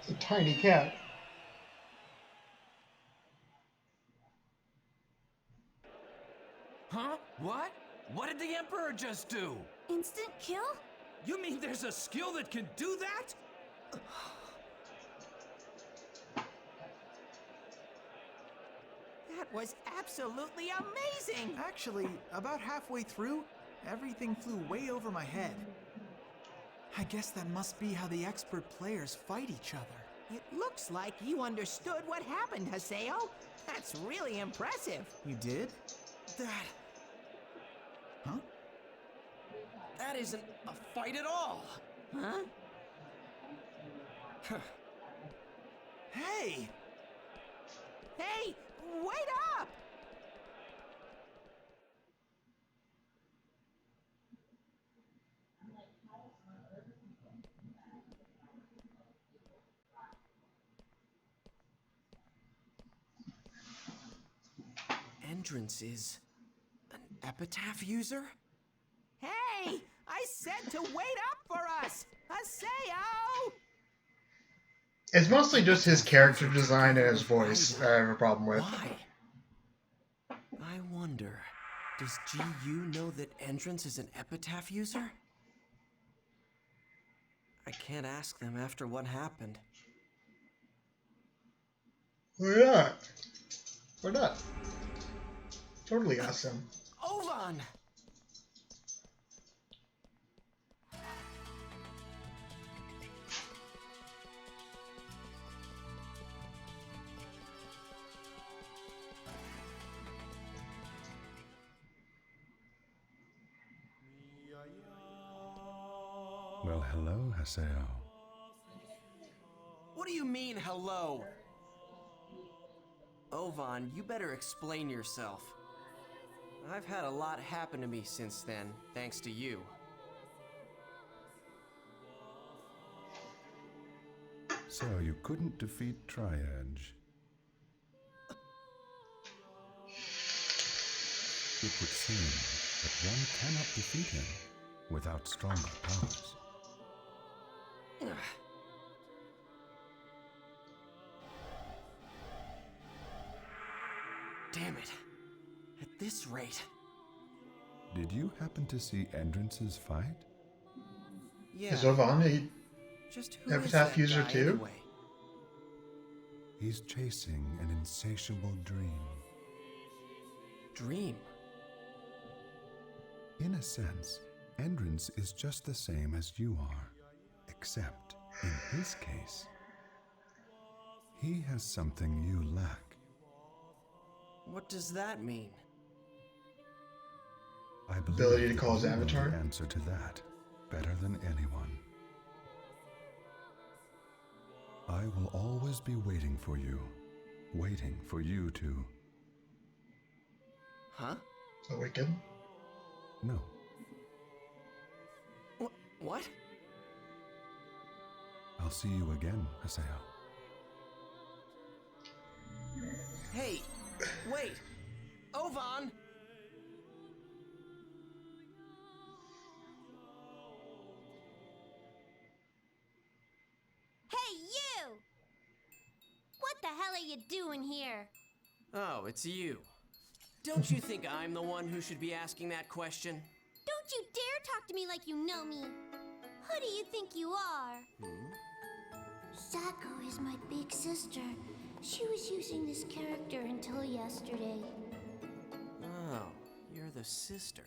It's a tiny cat. Huh? What? What did the Emperor just do? Instant kill? You mean there's a skill that can do that? That was absolutely amazing! Actually, about halfway through, everything flew way over my head. I guess that must be how the expert players fight each other. It looks like you understood what happened, Haseo. That's really impressive. You did? That... Huh? That isn't a fight at all! Huh? Hey! Hey, wait up! Entrance is an epitaph user? Hey! I said to wait up for us! Haseo! It's mostly just his character design and his voice I have a problem with. Why? I wonder, does GU know that Entrance is an epitaph user? I can't ask them after what happened. Why not? Why not? Totally awesome. Ovan! Well, hello, Haseo. What do you mean, hello? Ovan, you better explain yourself. I've had a lot happen to me since then, thanks to you. So you couldn't defeat Triage. It would seem that one cannot defeat him without stronger powers. Damn it. At this rate... Did you happen to see Entrance's fight? Yeah. Is Ovan a Just who is epitaph that user guy too? anyway? He's chasing an insatiable dream. Dream? In a sense, Entrance is just the same as you are, except, in his case, he has something you lack. What does that mean? I believe Ability to that call his you know avatar? the answer to that better than anyone. I will always be waiting for you to... Huh? Awaken? No. What? I'll see you again, Haseo. Hey, wait! Ovan! Hey, you! What the hell are you doing here? Oh, it's you. Don't you think I'm the one who should be asking that question? Don't you dare talk to me like you know me. Who do you think you are? Sako is my big sister. She was using this character until yesterday. Oh, you're the sister.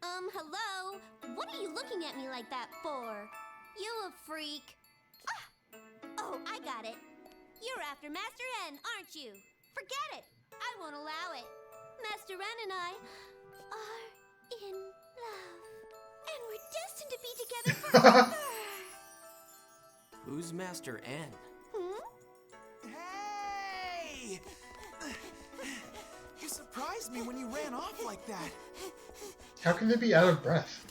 Hello? What are you looking at me like that for? You a freak. Ah! Oh, I got it. You're after Master N, aren't you? Forget it. I won't allow it. Master N and I are in love. And we're destined to be together forever. Who's Master N? Hey! You surprised me when you ran off like that. How can they be out of breath?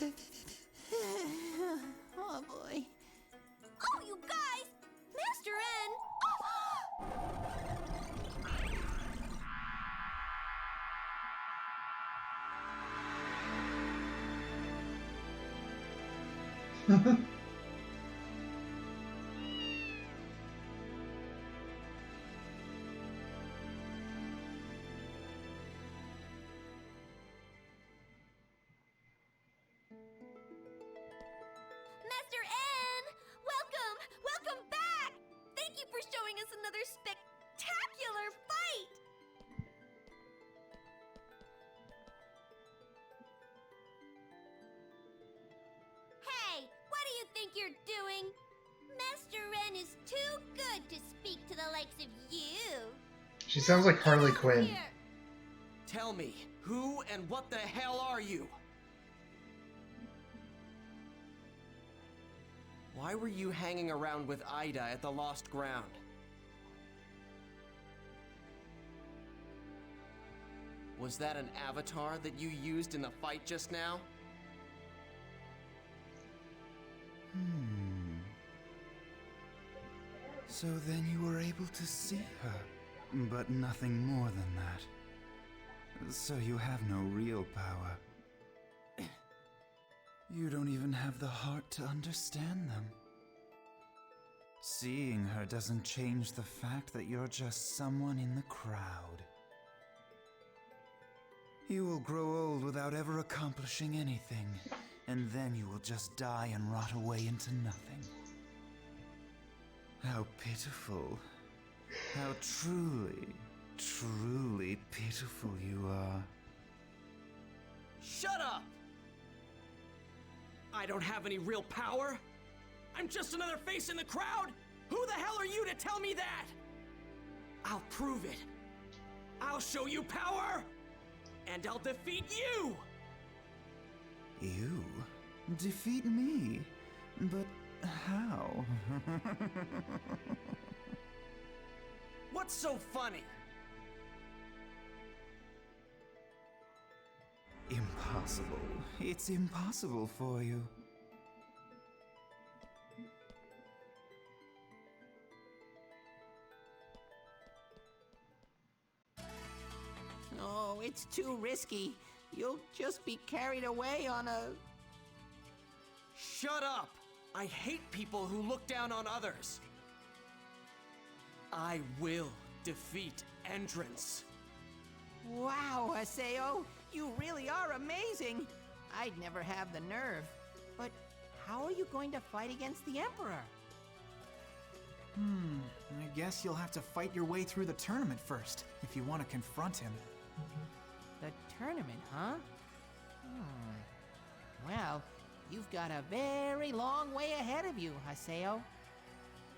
Oh boy. Oh, you guys! Master N! Master N! Welcome! Welcome back! Thank you for showing us another spectacular fight! Hey, what do you think you're doing? Master N is too good to speak to the likes of you. She sounds like Harley Quinn. Tell me, who and what the hell are you? Why were you hanging around with Ida at the Lost Ground? Was that an avatar that you used in the fight just now? So then you were able to see her, but nothing more than that. So you have no real power. You don't even have the heart to understand them. Seeing her doesn't change the fact that you're just someone in the crowd. You will grow old without ever accomplishing anything, and then you will just die and rot away into nothing. How pitiful. How truly, truly pitiful you are. Shut up! I don't have any real power? I'm just another face in the crowd? Who the hell are you to tell me that? I'll prove it. I'll show you power! And I'll defeat you! You? Defeat me? But how? What's so funny? Impossible. It's impossible for you. Oh, it's too risky. You'll just be carried away on a... Shut up! I hate people who look down on others. I will defeat Entrance. Wow, Haseo, you really are amazing. I'd never have the nerve. But how are you going to fight against the Emperor? I guess you'll have to fight your way through the tournament first, if you want to confront him. The tournament, huh? Well, you've got a very long way ahead of you, Haseo.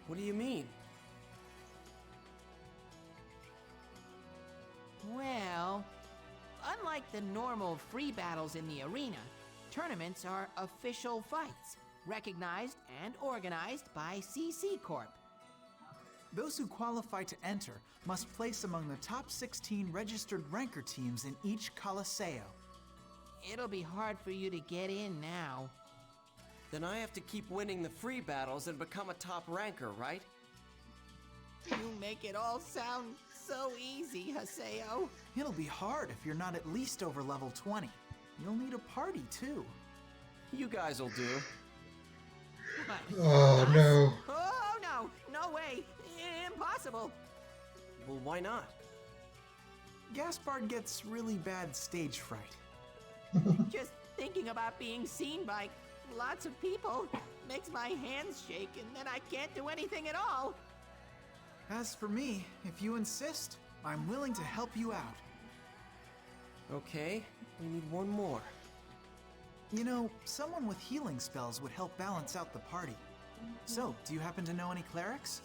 What do you mean? Well, unlike the normal free battles in the arena, tournaments are official fights, recognized and organized by CC Corp. Those who qualify to enter must place among the top 16 registered ranker teams in each Colosseo. It'll be hard for you to get in now. Then I have to keep winning the free battles and become a top ranker, right? You make it all sound so easy, Haseo. It'll be hard if you're not at least over level 20. You'll need a party, too. You guys'll do. Oh, no. Oh, no! No way! Impossible! Well, why not? Gaspard gets really bad stage fright. Just thinking about being seen by lots of people makes my hands shake, and then I can't do anything at all. As for me, if you insist, I'm willing to help you out. Okay, we need one more. You know, someone with healing spells would help balance out the party. So, do you happen to know any clerics?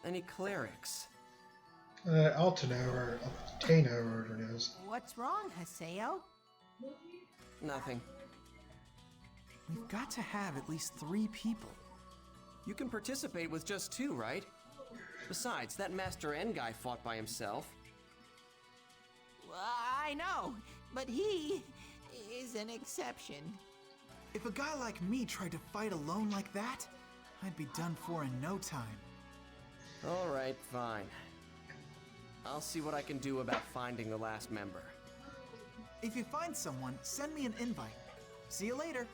Any clerics? Altano or Altano or whatever it is. What's wrong, Haseo? Nothing. We've got to have at least 3 people. You can participate with just 2, right? Besides, that Master N guy fought by himself. I know, but he is an exception. If a guy like me tried to fight alone like that, I'd be done for in no time. Alright, fine. I'll see what I can do about finding the last member. If you find someone, send me an invite. See you later.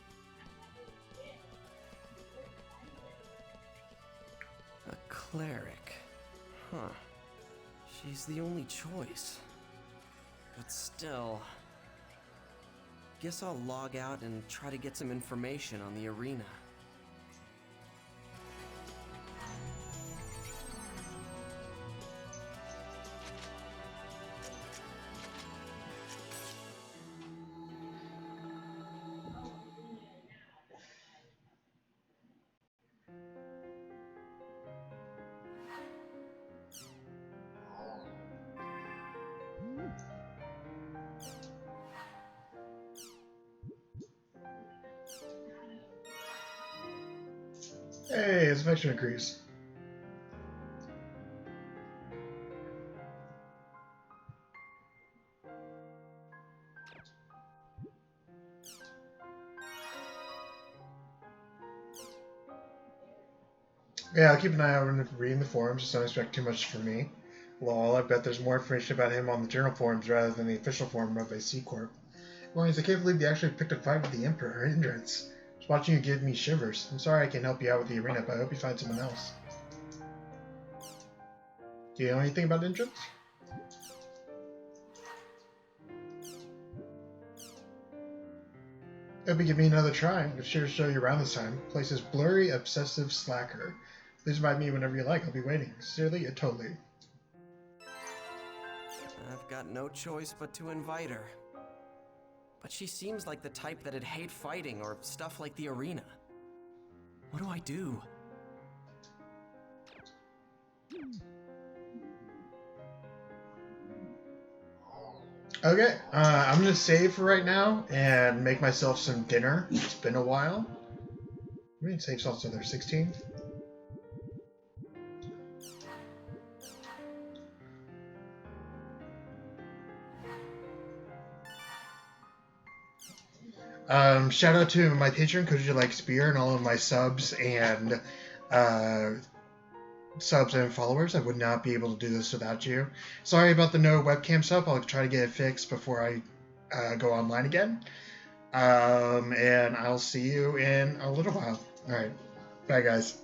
A cleric. Huh. She's the only choice. But still... Guess I'll log out and try to get some information on the arena. Hey, his affection increase. Yeah, I'll keep an eye out on reading the forums. Just don't expect too much from me. Lol, I bet there's more information about him on the journal forums rather than the official forum run by C Corp. Well, I can't believe you actually picked a fight with the Emperor, Hindrance. Just watching you give me shivers. I'm sorry I can't help you out with the arena, but I hope you find someone else. Do you know anything about Hindrance? Hope you give me another try. I'm sure to show you around this time. Place is Blurry Obsessive Slacker. Please invite me whenever you like. I'll be waiting. Sincerely, a totally. I've got no choice but to invite her. But she seems like the type that'd hate fighting or stuff like the arena. What do I do? Okay, I'm gonna save for right now and make myself some dinner. It's been a while. I mean, save slots so there's 16. Shout out to my patron, Could You Like Spear, and all of my subs and followers. I would not be able to do this without you. Sorry about the no webcam stuff. I'll try to get it fixed before I go online again. And I'll see you in a little while. Alright. Bye, guys.